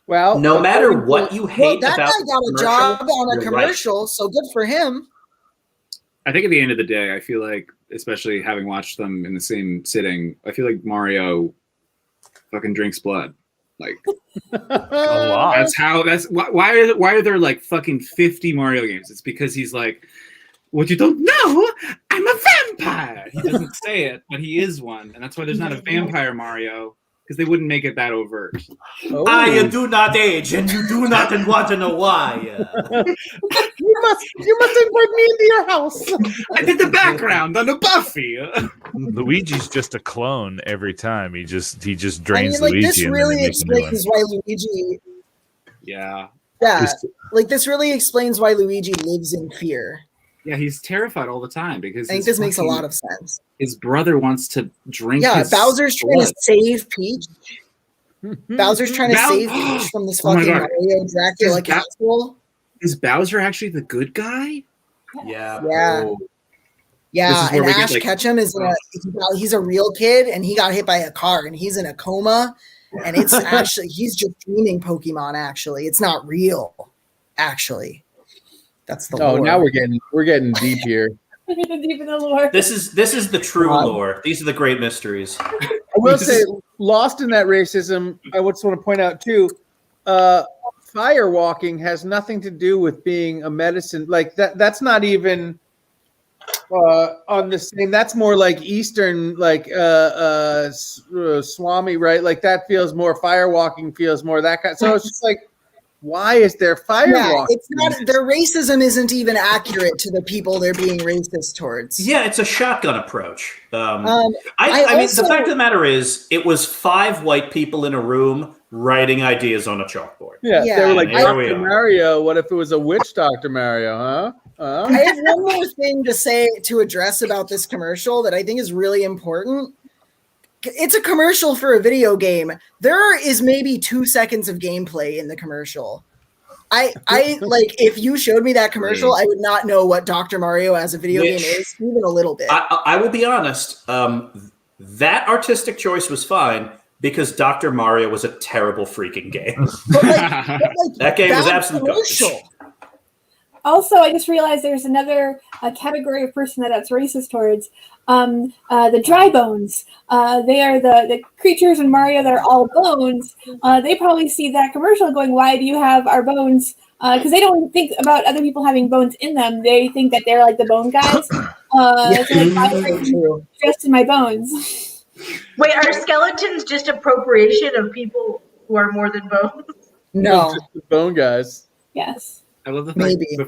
Well, no matter what you hate that about guy got a job on a commercial, so good for him. I think at the end of the day, I feel like, especially having watched them in the same sitting, I feel like Mario fucking drinks blood. Like a lot. Why are there like fucking 50 Mario games? It's because he's like, what you don't know, I'm a vampire. He doesn't say it, but he is one, and that's why there's not a vampire Mario, because they wouldn't make it that overt. I do not age, and you do not want to know why. You must invite me into your house. I did the background on a Buffy. Luigi's just a clone every time. He just drains like, Luigi. this and really then he makes a new one. explains why Luigi. Yeah. Like this really explains why Luigi lives in fear. Yeah, he's terrified all the time because I think this makes a lot of sense. His brother wants to drink. Yeah, his Bowser's trying blood. to save Peach. Bowser's trying to save Peach from this fucking Mario Dracula castle. Is Bowser actually the good guy? Yeah. Yeah. Oh. Yeah, and we get, Ash like- Ketchum is he's a real kid, and he got hit by a car, and he's in a coma, and it's actually he's just dreaming Pokemon. Actually, it's not real. Actually, that's the. lore. Now we're getting deep here. Deep in the lore. This is the true lore. These are the great mysteries. I will say, lost in that racism, I just want to point out too, fire walking has nothing to do with being a medicine. Like that's not even on the same. That's more like Eastern, like Swami, right? Like that feels more. Fire walking feels more that kind. So it's just like Why is there firewalk? Yeah, it's not. Their racism isn't even accurate to the people they're being racist towards. Yeah, it's a shotgun approach. I I mean, the fact of the matter is, it was 5 white people in a room writing ideas on a chalkboard. Yeah, they were like, And here we Dr. are. Mario, what if it was a witch Dr. Mario, huh? I have one more thing to address about this commercial that I think is really important. It's a commercial for a video game. There is maybe 2 seconds of gameplay in the commercial. I like, if you showed me that commercial, I would not know what Dr. Mario as a video game is, even a little bit. I will be honest. That artistic choice was fine because Dr. Mario was a terrible freaking game. That game was absolute garbage. Also, I just realized there's another category of person that that's racist towards. The dry bones. They are the creatures in Mario that are all bones. They probably see that commercial going, why do you have our bones? Because they don't think about other people having bones in them. They think that they're like the bone guys. So like, why are you dressed in my bones? Wait, are skeletons just appropriation of people who are more than bones? No. Just the bone guys. Yes. I love the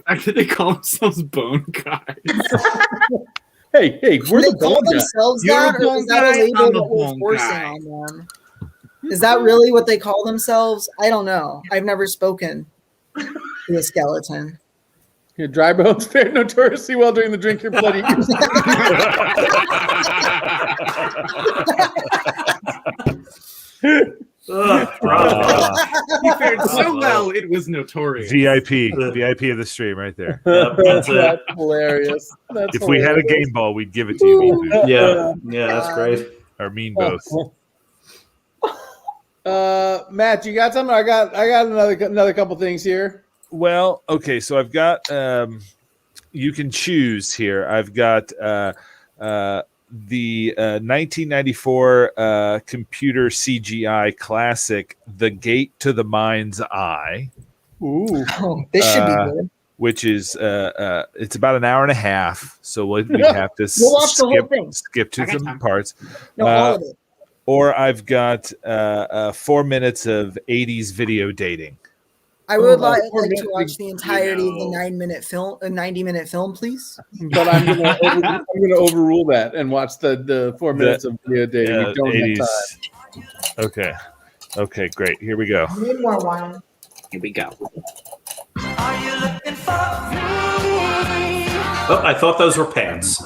fact that they call themselves bone guys. Hey, we're Do the they call bone guys. themselves You're that, a or bone is that a guy, label I'm a that we're bone forcing guy. on them? Is that really what they call themselves? I don't know. I've never spoken to a skeleton. Your dry bones fared notoriously well during the Drink Your Bloody He fared so well, it was notorious. VIP of the stream right there. That's hilarious. That's If we had a game ball, we'd give it to you. Yeah, that's great. Or mean both. Matt, you got something? I got another couple things here. Well, okay, so I've got you can choose here. I've got the 1994 computer CGI classic, The Gate to the Mind's Eye. Ooh, this should be good. Which is it's about an hour and a half, so we have to We'll watch the whole thing. skip to some parts. No, all of it. Or I've got 4 minutes of 80s video dating. I would like to watch the entirety of the 90-minute film, please. But I'm gonna overrule that and watch the 4 minutes of video dating. We don't have time. Okay, great. Here we go. I need more wine. Here we go. Oh, I thought those were pants.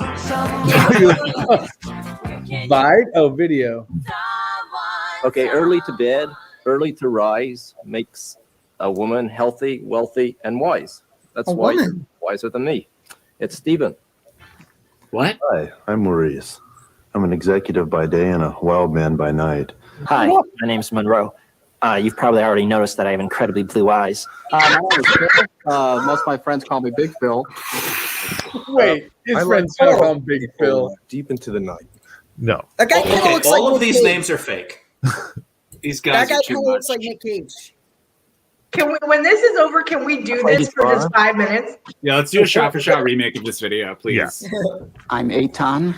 Vibe? Oh, video. Okay, early to bed, early to rise makes a woman healthy, wealthy, and wise. That's why you're wiser than me. It's Stephen. What? Hi, I'm Maurice. I'm an executive by day and a wild man by night. Hi, my name's Monroe. You've probably already noticed that I have incredibly blue eyes. My name is Phil. Most of my friends call me Big Phil. Wait, his friends call him Big Phil. Deep into the night. No. That guy kind of looks like all of Nick these Cage. names are fake. These That guys guy are too kind of much. looks like Nick Cage. Can we, when this is over, can we do this for just 5 minutes? Yeah, let's do a shot-for-shot remake of this video, please. I'm Eitan.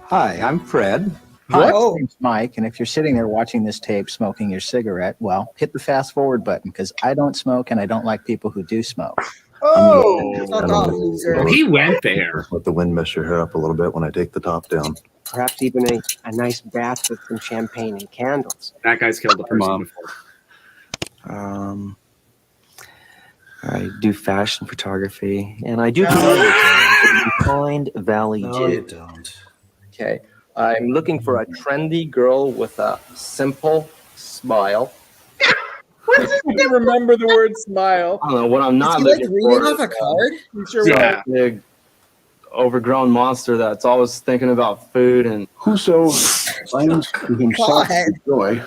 Hi, I'm Fred. What? My name's Mike, and if you're sitting there watching this tape smoking your cigarette, well, hit the fast forward button because I don't smoke and I don't like people who do smoke. Oh, fuck off, loser. He went there. Let the wind mess your hair up a little bit when I take the top down. Perhaps even a nice bath with some champagne and candles. That guy's killed a person before. I do fashion photography, and I do Pine Valley No, you Gin. don't. Okay, I'm looking for a trendy girl with a simple smile. I remember the word smile. I don't know what I'm not Is he like looking reading for. off a card? You sure Yeah, big, overgrown monster that's always thinking about food and. Whoso finds to himself God. joy,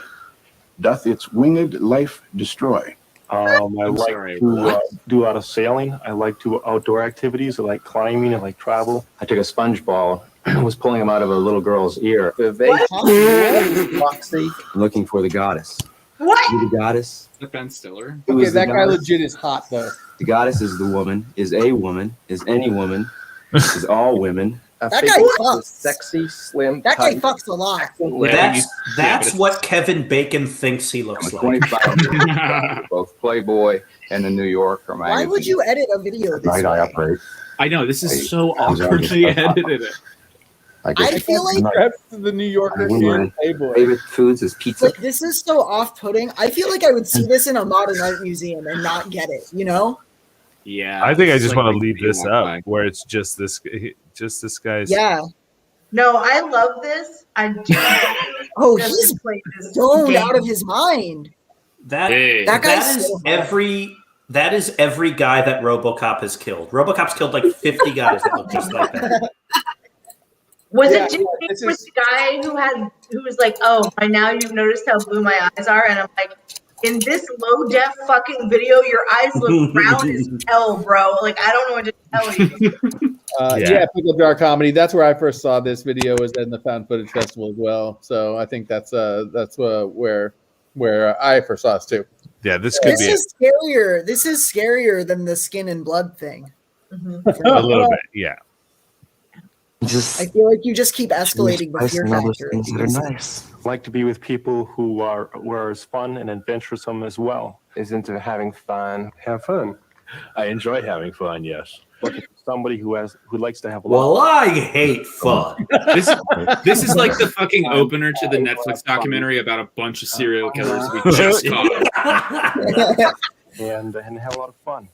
doth its winged life destroy. I I'm like sorry, to what? do a lot of sailing. I like to outdoor activities. I like climbing. I like travel. I took a sponge ball, was pulling him out of a little girl's ear. What? I'm looking for the goddess. What? You the goddess? Ben Stiller. Who Okay, is the that guy goddess? legit is hot though. The goddess is the woman, is a woman, is any woman, is all women. A That figure guy with fucks. sexy, slim. That guy tight, fucks a lot. excellent lips. That's what Kevin Bacon thinks he looks like. 25 both Playboy and the New Yorker Why magazine. would you edit a video this Night I way? operate. I know this is so I was on awkwardly this- edited. I feel like That's the New Yorker and Playboy. Favorite foods is pizza. like this is so off-putting. I feel like I would see this in a modern art museum and not get it. You know? Yeah. I think I it's just like want to the leave this Pokemon up flag. where it's just this guy's. Yeah. No, I love this. I do. Oh, Just he's play this stoned game. out of his mind. That Hey. That guy's that is so hot. every guy that RoboCop has killed. RoboCop's killed like 50 guys that look just like that. Was Yeah, it just this with is- the guy who was like, "Oh, by now you've noticed how blue my eyes are," and I'm like, in this low def fucking video, your eyes look brown as hell, bro. Like I don't know what to tell you. Yeah, Pickle Jar Comedy. That's where I first saw this video. Was in the Found Footage Festival as well. So I think that's where I first saw us too. Yeah, this could This be is scarier. This is scarier than the skin and blood thing. a little bit. Yeah. I feel like you just keep escalating the fear factor. nice. Like to be with people who are as fun and adventuresome as well. Is into having fun. Have fun. I enjoy having fun. Yes. Looking for somebody who likes to have a Well, lot. I hate fun. This is like the fucking opener to the Netflix documentary about a bunch of serial killers we just caught. and have a lot of fun.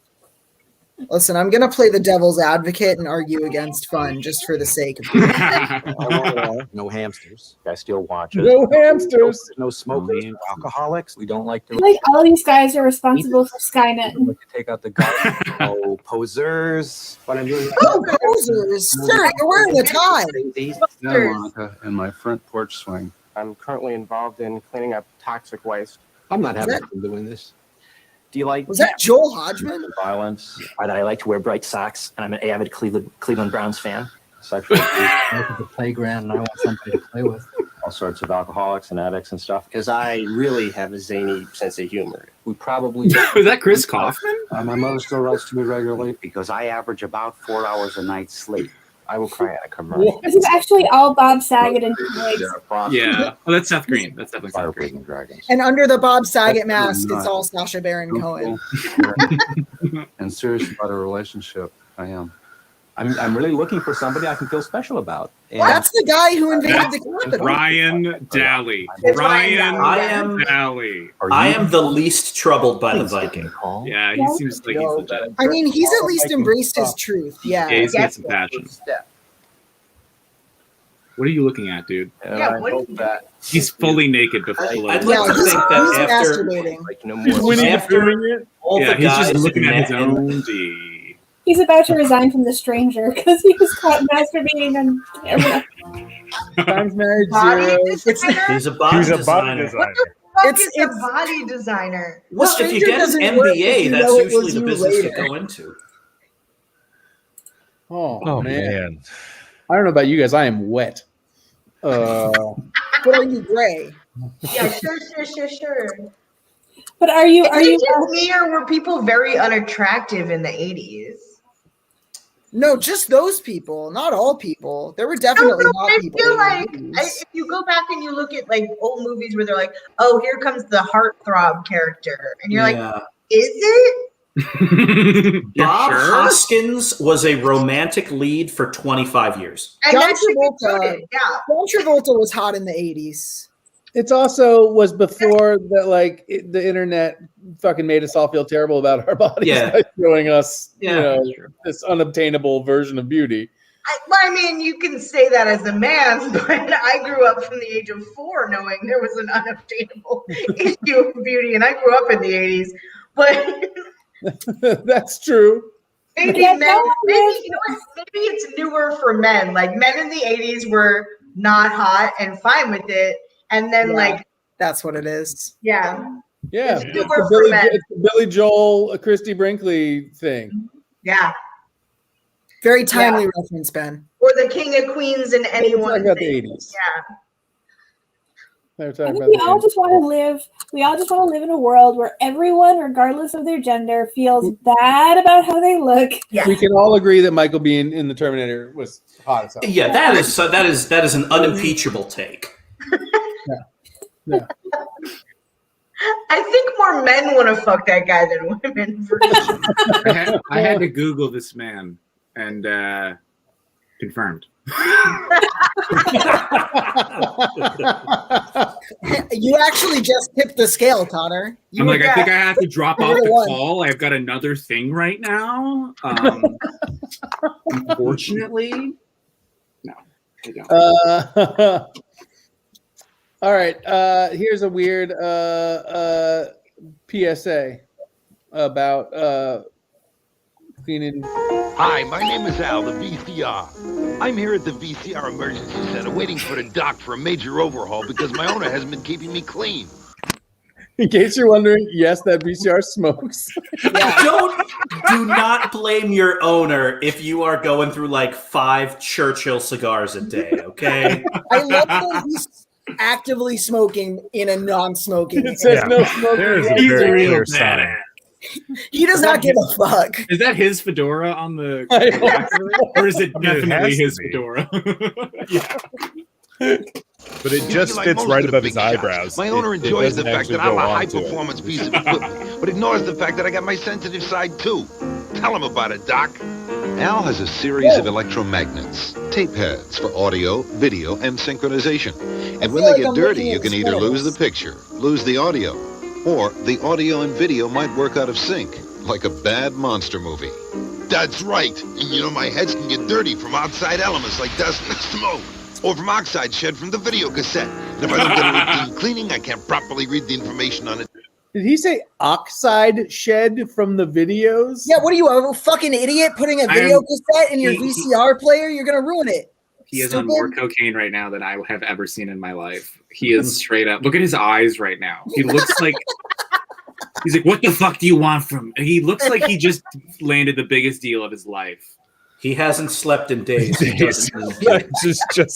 Listen, I'm gonna play the devil's advocate and argue against fun just for the sake of No hamsters. I still watch it. No hamsters. No smokers. No alcoholics. We don't like to. I feel like all these guys are responsible for Skynet. like to take out the garbage. No posers. What I'm doing. Oh, posers! Sir, you're wearing a tie. No, Monica, and my front porch swing. I'm currently involved in cleaning up toxic waste. I'm not having Is fun doing this. Do you like Was that Joel Hodgman? Violence. I like to wear bright socks, and I'm an avid Cleveland Browns fan. Sexual At the playground, and I want somebody to play with. all sorts of alcoholics and addicts and stuff. Because I really have a zany sense of humor. We probably Was that Chris Kaufman? My mother still writes to me regularly. because I average about 4 hours a night sleep. I will cry at a commercial. This is actually all Bob Saget and Floyd. Yeah. Oh, that's Seth Green. That's definitely Seth Green. Breathing dragons. And under the Bob Saget mask, it's all Sacha Baron Cohen. And serious about a relationship. I am. I'm really looking for somebody I can feel special about. And That's the guy who invaded the Capitol. Ryan Daly. It's Ryan Ryan Daly. I am the least troubled by the Viking. Yeah, he seems like he's legit. I mean, he's at least embraced his truth. Yeah. Yeah, he's got some passion. What are you looking at, dude? Yeah, what is that He's fully naked before I'd below. like Yeah, to he's think that after masturbating. like no He's more. winning and After- doing it. all Yeah, the he's guys just looking in at his that- own D. He's about to resign from The Stranger because he was caught masturbating on camera. Times married body zero. designer? He's a body designer. Fuck It's- is a body designer? Well, if you Stranger get an doesn't work if MBA, you that's know it usually was the you business later. to go into. Oh, man. man. I don't know about you guys. I am wet. But are you gray? Yeah, sure. But are you Is it just me, or were people very unattractive in the 80s? No, just those people. Not all people. There were definitely No, not I people. feel in like the 80s. if you go back and you look at like old movies where they're like, "Oh, here comes the heartthrob character," and you're like, "Is it?" Bob sure? Hoskins was a romantic lead for 25 years. And John that should be Travolta. noted, yeah. John Travolta was hot in the 80s. It's also was before that, like the internet fucking made us all feel terrible about our bodies Yeah. by showing us, Yeah, you know, that's true. this unobtainable version of beauty. I mean, you can say that as a man, but I grew up from the age of 4 knowing there was an unobtainable issue of beauty, and I grew up in the 80s. But That's true. maybe Yeah, men, maybe you know what? Maybe it's newer for men. Like men in the 80s were not hot and fine with it, and then Yeah. like That's what it is. yeah, Yeah, It's it's newer the for men. It's the Billy Joel, Christy Brinkley thing. yeah. Very timely reference, Ben. Or the King of Queens and anyone. Talking about the 80s. Yeah. They were I talking think about we the all just want to live. We all just want to live in a world where everyone, regardless of their gender, feels bad about how they look. We can all agree that Michael Biehn in the Terminator was hot as hell. Yeah, that is an unimpeachable take. Yeah. I think more men want to fuck that guy than women. I had to Google this man and confirmed. You actually just tipped the scale, Connor. I'm like, I think I have to drop off the call. I've got another thing right now. Unfortunately, no, I don't. All right. Here's a weird PSA about cleaning. Hi, my name is Al, the VCR. I'm here at the VCR Emergency Center waiting for the dock for a major overhaul because my owner hasn't been keeping me clean. In case you're wondering, yes, that VCR smokes. Do not blame your owner if you are going through like 5 Churchill cigars a day, okay? I love that he's actively smoking in a non-smoking. It says no smoking. There's a He's very real clear badass. sign. He does not give a fuck. Is that his fedora on the or is it definitely his fedora? Yeah. But it just Like fits most right of the above big his shots, eyebrows. My owner It enjoys the doesn't fact that actually I'm a go onto it. high-performance piece of equipment, but ignores the fact that I got my sensitive side too. Tell him about it, Doc. Al has a series of electromagnets, tape heads for audio, video, and synchronization. And when they get dirty, you can either lose the picture, lose the audio, or the audio and video might work out of sync, like a bad monster movie. That's right. And you know, my heads can get dirty from outside elements like dust and smoke, or from oxide shed from the video cassette. And if I don't get a routine cleaning, I can't properly read the information on it. Did he say oxide shed from the videos? Yeah, what are you, a fucking idiot putting a video cassette in your VCR player? You're gonna ruin it. He is on more cocaine right now than I have ever seen in my life. He is straight up. Look at his eyes right now. He looks like he's like, what the fuck do you want from? He looks like he just landed the biggest deal of his life. He hasn't slept in days. just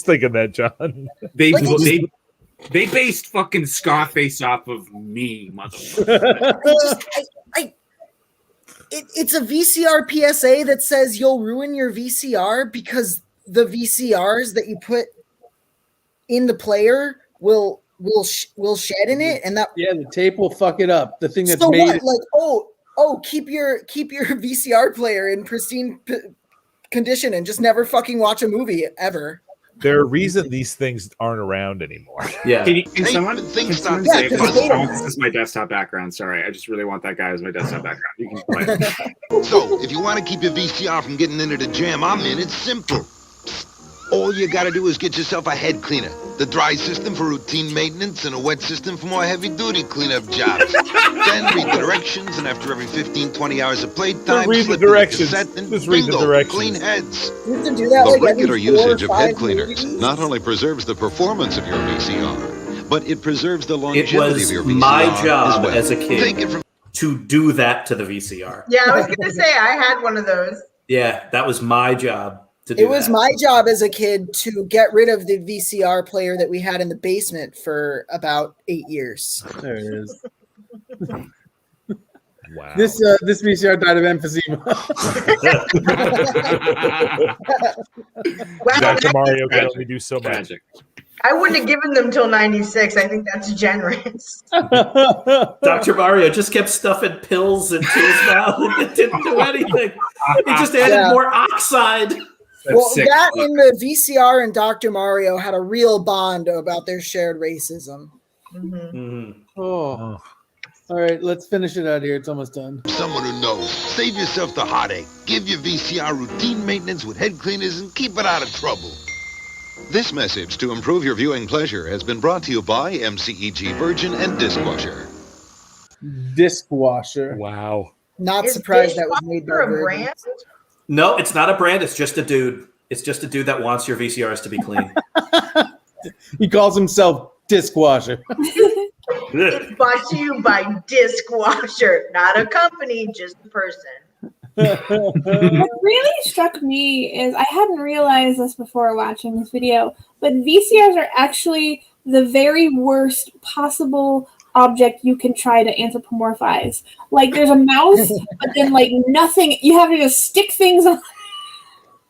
thinking that, John. They based fucking Scarface off of me, motherfucker. It's a VCR PSA that says you'll ruin your VCR because the VCRs that you put in the player will shed in it, and that the tape will fuck it up. The thing that's so made what? it. Like keep your VCR player in pristine condition and just never fucking watch a movie ever. There's a reason these things aren't around anymore. Yeah. Can someone say this is my desktop background? Sorry, I just really want that guy as my desktop background. You can play it. So, if you want to keep your VCR from getting into the jam I'm in, it's simple. All you gotta do is get yourself a head cleaner. The dry system for routine maintenance and a wet system for more heavy-duty cleanup jobs. Then read the directions, and after every 15-20 hours of playtime, read the slip in directions. cassette and Just read the bingo, directions. clean heads. You have to do that The like regular every 4 or usage of 5 head cleaners movies? not only preserves the performance of your VCR, but it preserves the It longevity was of your VCR my as job well. as a kid to do that to the VCR. Yeah, I was gonna say I had one of those. Yeah, that was my job to do It was that. my job as a kid to get rid of the VCR player that we had in the basement for about 8 years. There it is. Wow. This VCR died of emphysema. Dr. Mario can only do so much. I wouldn't have given them till 96. I think that's generous. Dr. Mario just kept stuffing pills into his mouth and it didn't do anything. He just added more oxide. Well, that and the VCR and Dr. Mario had a real bond about their shared racism. Oh. All right, let's finish it out here. It's almost done. Someone who knows. Save yourself the heartache. Give your VCR routine maintenance with head cleaners and keep it out of trouble. This message to improve your viewing pleasure has been brought to you by MCEG Virgin and Dishwasher. Disc washer. Wow. Not Is surprised that was made by Dishwasher a Virgin. brand? No, it's not a brand. It's just a dude. It's just a dude that wants your VCRs to be clean. He calls himself Disc Washer. It's brought to you by Diskwasher, not a company, just a person. What really struck me is I hadn't realized this before watching this video, but VCRs are actually the very worst possible object you can try to anthropomorphize. Like there's a mouse, but then like nothing. You have to just stick things on.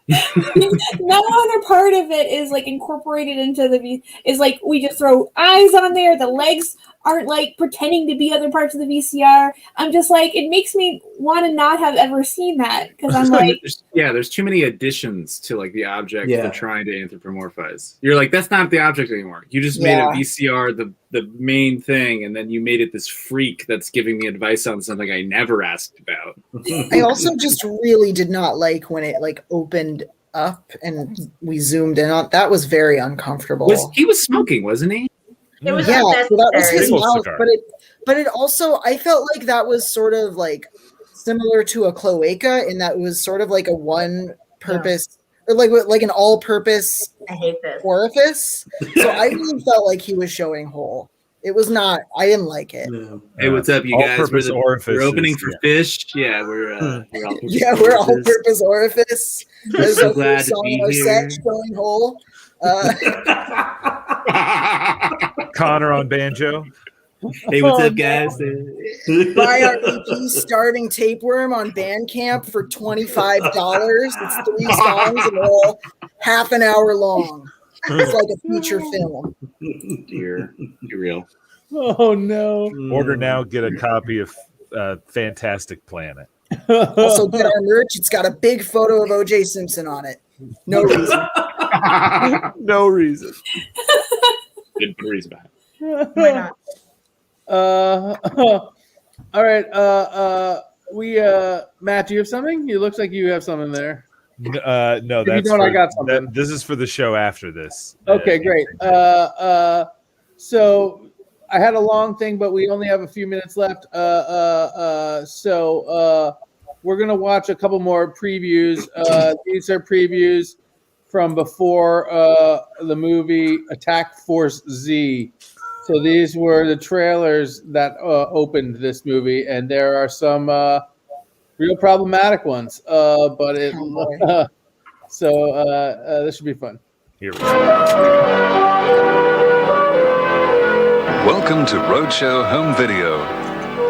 No other part of it is like incorporated into the is like we just throw eyes on there. The legs aren't like pretending to be other parts of the VCR. I'm just like, it makes me want to not have ever seen that because I'm like, there's too many additions to like the object they're trying to anthropomorphize. You're like, that's not the object anymore. You just made a VCR the main thing, and then you made it this freak that's giving me advice on something I never asked about. I also just really did not like when it like opened up and we zoomed in on. That was very uncomfortable. He was smoking, wasn't he? It was so that was his Single mouth, cigar. but it also, I felt like that was sort of like similar to a cloaca in that it was sort of like a one purpose or like an all purpose orifice. So I really felt like he was showing hole. It was not. I didn't like it. Hey, what's up, you guys? All-purpose We're opening for fish. Yeah, we're we're all-purpose orifice. There's so a glad to song be on our here. set, showing hole. Connor on banjo. Hey, what's up, guys? Buy our EP Starting Tapeworm on Bandcamp for $25. It's 3 songs and they're all half an hour long. It's like a feature film. You're real. Oh no! Order now, get a copy of Fantastic Planet. Also, get our merch. It's got a big photo of O.J. Simpson on it. No reason. No reason. Good reason behind it. Why not? All right. Matt, do you have something? It looks like you have something there. No, If you that's don't, for, I got something. this is for the show after this. Okay, great. So I had a long thing, but we only have a few minutes left. So we're gonna watch a couple more previews. These are previews from before the movie Attack Force Z. So these were the trailers that opened this movie, and there are some real problematic ones. But it this should be fun. Here we Welcome to Roadshow Home Video.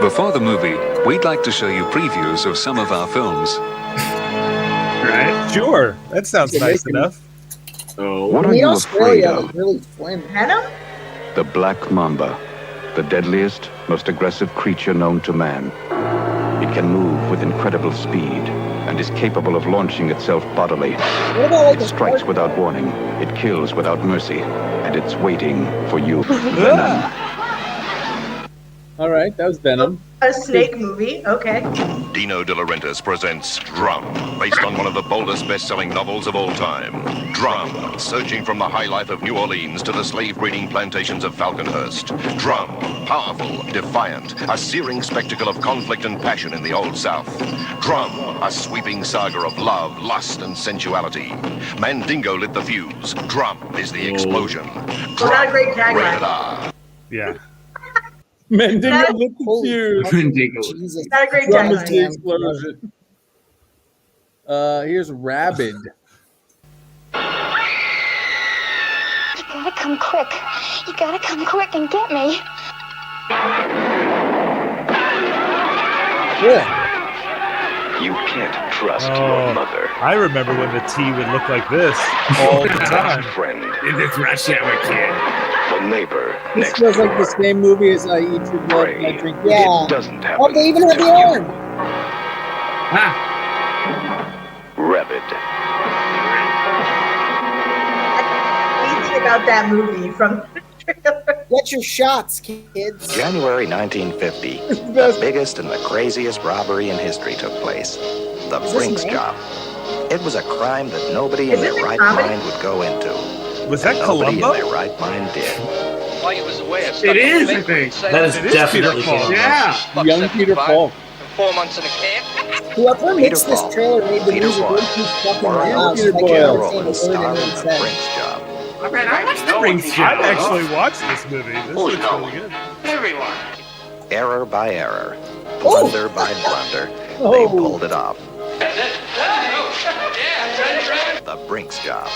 Before the movie, we'd like to show you previews of some of our films. Right? Sure. That sounds nice enough. Oh, What are you afraid of? Really slim. Venom? The Black Mamba, the deadliest, most aggressive creature known to man. It can move with incredible speed and is capable of launching itself bodily. It strikes without warning, it kills without mercy, and it's waiting for you. Venom. All right, that was Venom. A snake movie. Okay. Dino De Laurentiis presents Drum, based on one of the boldest best-selling novels of all time. Drum, searching from the high life of New Orleans to the slave-breeding plantations of Falconhurst. Drum, powerful, defiant, a searing spectacle of conflict and passion in the Old South. Drum, a sweeping saga of love, lust, and sensuality. Mandingo lit the fuse. Drum is the explosion. Well, not a great Rated tagline. R. Yeah. Mandingo lit the fuse. Jesus. Not a great Drum is the tagline. explosion. Here's Rabid. You gotta come quick. You gotta come quick and get me. You can't trust your mother. I remember when the tea would look like this all the time. Friend. In this rush hour, kid. The neighbor. This feels like the same movie as I Eat Your Blood and I Drink Your Yeah. Blood. Doesn't happen. Oh, they even have the arm. Rabid. Anything about that movie from the trailer? Get your shots, kids. January 1950, the biggest and the craziest robbery in history took place. The Is this Brinks me? job. It was a crime that nobody Is in their this a right comedy? mind would go into. Was that Nobody Columbo? in their right mind did. While you was away, It is, I think. That is definitely Peter Falk. Yeah. Young Peter Falk. 4 months in a camp. Whoever mixed this Falk. trailer made the Peter music Falk. way too fucking Or loud. Peter I Boyle. can't Role understand in a word star anyone in the said. Brinks job. I watched the Brinks I've job. actually watched this movie. This looks really good. Everyone. Error by error, blunder by blunder, they Oh. pulled it off. The Brinks job.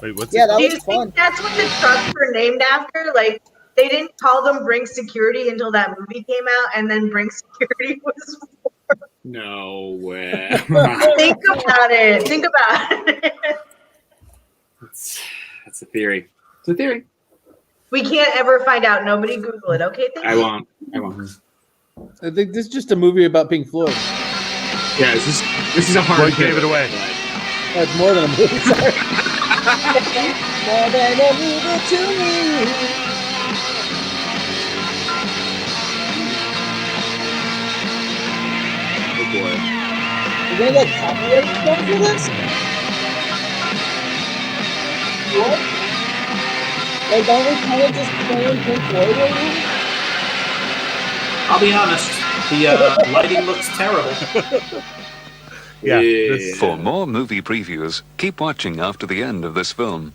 Wait, what's Yeah, it? that Do you was think fun. that's what the trucks were named after? Like, they didn't call them Bring Security until that movie came out, and then Bring Security was. No way. Think about it. Think about it. That's a theory. It's a theory. We can't ever find out. Nobody Google it. Okay, thank I you. won't. I won't. I think this is just a movie about Pink Floyd. Yeah, this is a hard. What gave it away? That's more than a movie. Sorry. More than a movie to me. Oh boy. We're gonna get copyright stuff for this? What? Like, aren't we kind of just playing Pink Floyd right now? I'll be honest. The lighting looks terrible. Yeah. For more movie previews, keep watching after the end of this film.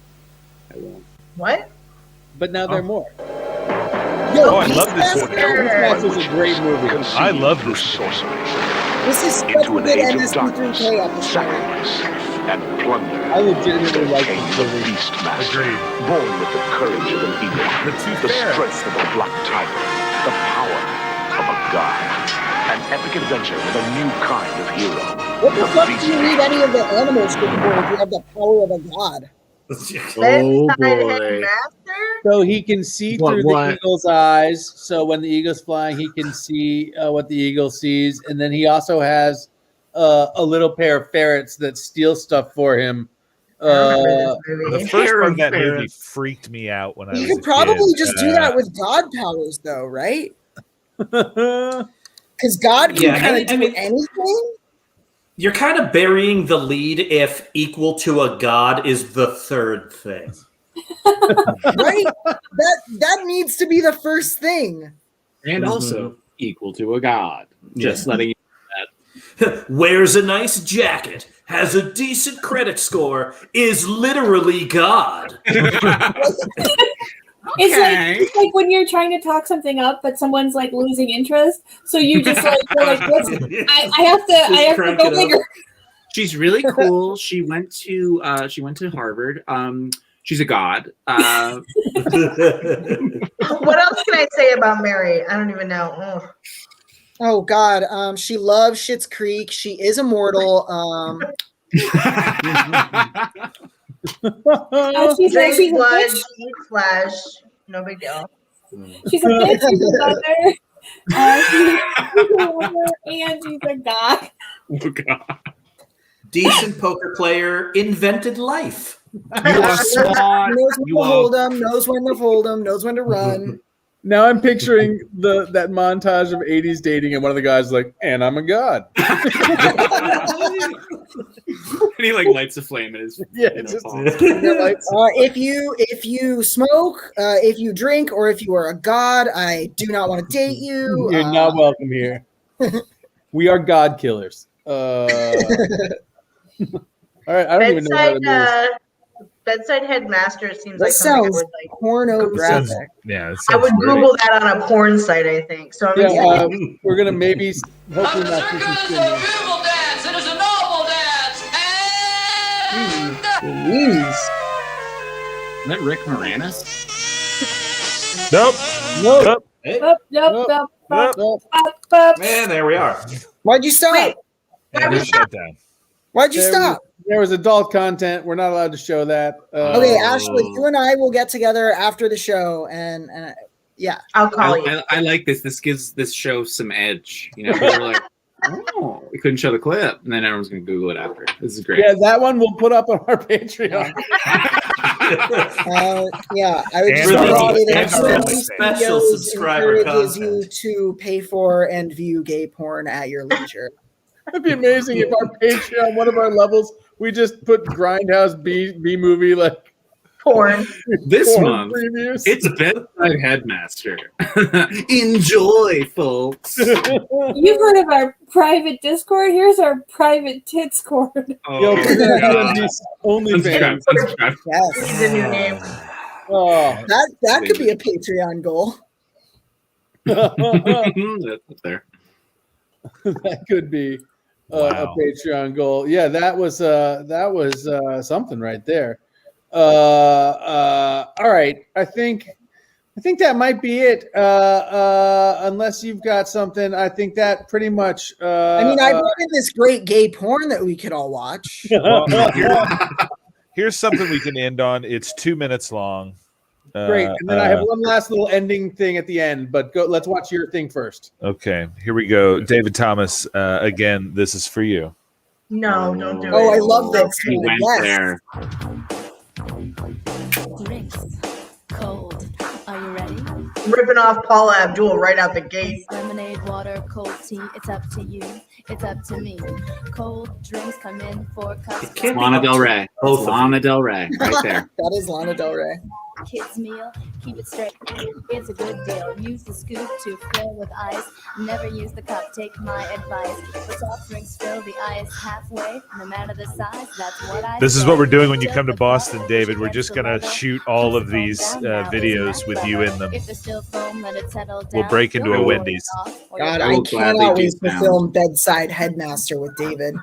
What? But now there are more. Oh, I love this one. Beastmaster is a great movie. I love this. Sorcery This is such a into an good age of MST3K episode. sacrifice, and plunder. I legitimately like Came this the movie. Beastmaster, Agreed. born with the courage of an eagle, The Tooth the Fairy. strength of a black tiger, the power of a god. An epic adventure with a new kind of hero. What the fuck do you need any of the animals for if you have the power of a god? Oh boy. Headmaster? So he can see through the eagle's eyes. So when the eagle's flying, he can see what the eagle sees. And then he also has a little pair of ferrets that steal stuff for him. The first part of that movie freaked me out when I was You could a probably kid. just do that with god powers, though, right? Because God can Yeah, kind of I do mean- anything. You're kind of burying the lead if equal to a god is the third thing. Right? That needs to be the first thing. And also equal to a god. Just letting you know that. Wears a nice jacket, has a decent credit score, is literally God. It's like when you're trying to talk something up, but someone's like losing interest. So you just like, you're like I have to go bigger. She's really cool. She went to Harvard. She's a god. What else can I say about Mary? I don't even know. Ugh. Oh God, she loves Schitt's Creek. She is immortal. She's Drinks a blood, bitch. she eats flesh. No big deal. She's a bitch. She's a mother. She's a lover, and she's a god. Oh God. Decent poker player, invented life. You are smart. Knows when You to are hold 'em, knows when to fold 'em, knows when to run. Now I'm picturing that montage of 80s dating, and one of the guys like, and I'm a god. And he like lights a flame in his palm. If you smoke, if you drink, or if you are a god, I do not want to date you. You're not welcome here. We are god killers. All right, I don't even know how to move. Bedside Headmaster seems That like something I sounds would like. pornographic. Yeah, I would Google that on a porn site, I think. So I'm Yeah, excited. we're gonna maybe hopefully not see some skin. dance. It is a noble dance. Jeez. Is that Rick Moranis? Nope. Nope. Man, there we are. Why'd you stop? And we're shut down. Why'd you stop? There was adult content. We're not allowed to show that. Okay, Ashley, you and I will get together after the show, and yeah, I'll call you. I like this. This gives this show some edge. You know, we're like, oh, we couldn't show the clip, and then everyone's gonna Google it after. This is great. Yeah, that one we'll put up on our Patreon. Yeah, I would And just our say that and our Extremely special Studios subscriber encourages content. you to pay for and view gay porn at your leisure. It'd be amazing if our Patreon, one of our levels, we just put Grindhouse B movie like porn. This porn month, previews. it's Bedside Headmaster. Enjoy, folks. You've heard of our private Discord? Here's our private Titscord. Yo, OnlyFans. Unsubscribe. Yes, This is a new name. Oh, that could be a Patreon goal. That's up there. that could be a Wow. Patreon goal. Yeah, that was something right there. All right. I think that might be it. Unless you've got something, I think that pretty much. I mean, I brought in this great gay porn that we could all watch. Well, here's something we can end on. It's 2 minutes long. Great. And then I have one last little ending thing at the end, but go. Let's watch your thing first. Okay, here we go. David Thomas, again, this is for you. No, don't do it. Oh, I love this. He went there. Drinks. Cold. Are you ready? Ripping off Paula Abdul right out the gate. Lemonade, water, cold tea. It's up to you. It's up to me. Cold drinks come in 4 cups. Lana Del Rey. Lana Del Rey, right there. That is Lana Del Rey. Kids meal, keep it straight. It's a good deal. Use the scoop to fill with ice. Never use the cup. Take my advice. For soft drinks, fill the ice halfway. No matter the size, that's what I. This is what we're doing when you come to Boston, David. We're just gonna shoot all of these videos with you in them. If there's still foam, let it settle down. We'll break into a Wendy's. God, I cannot wait to film Bedside Headmaster with David.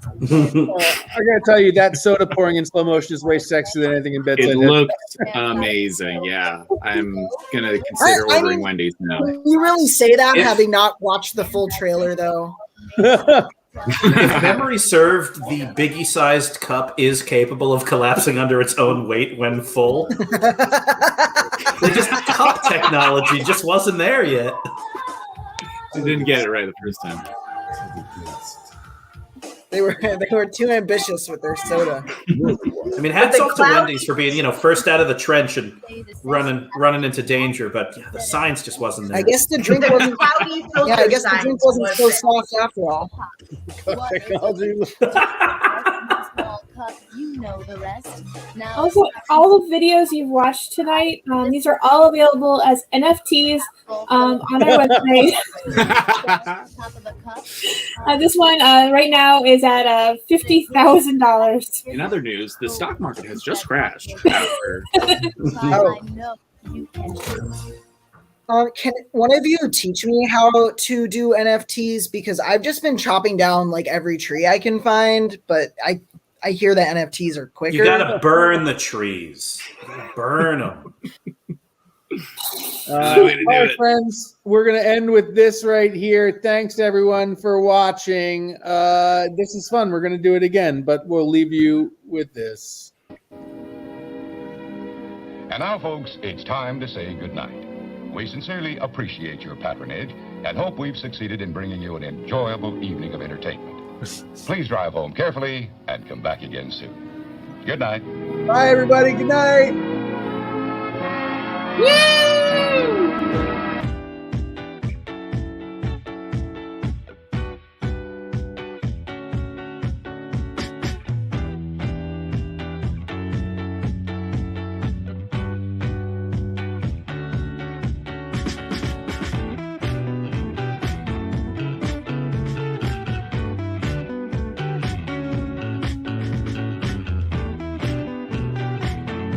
I gotta tell you, that soda pouring in slow motion is way sexier than anything in Bedside. It looked amazing. Yeah, I'm gonna consider ordering Wendy's now. You really say that, If- having not watched the full trailer, though. If memory served, the Biggie-sized cup is capable of collapsing under its own weight when full. Cup technology just wasn't there yet. They didn't get it right the first time. They were too ambitious with their soda. I mean, hats off to Wendy's for being, first out of the trench and running into danger, but yeah, the science just wasn't there. I guess the drink wasn't. Yeah, I guess the drink wasn't so soft after all. You know the rest. Now Also, all the videos you've watched tonight, these are all available as NFTs on our website. This one right now is at $50,000. In other news, the stock market has just crashed. After... Can one of you teach me how to do NFTs? Because I've just been chopping down like every tree I can find, but I hear that NFTs are quicker. You gotta burn the trees. Burn them. All right, friends, we're going to end with this right here. Thanks to everyone for watching. This is fun. We're going to do it again, but we'll leave you with this. And now, folks, it's time to say goodnight. We sincerely appreciate your patronage and hope we've succeeded in bringing you an enjoyable evening of entertainment. Please drive home carefully and come back again soon. Good night. Bye, everybody. Good night. Yay!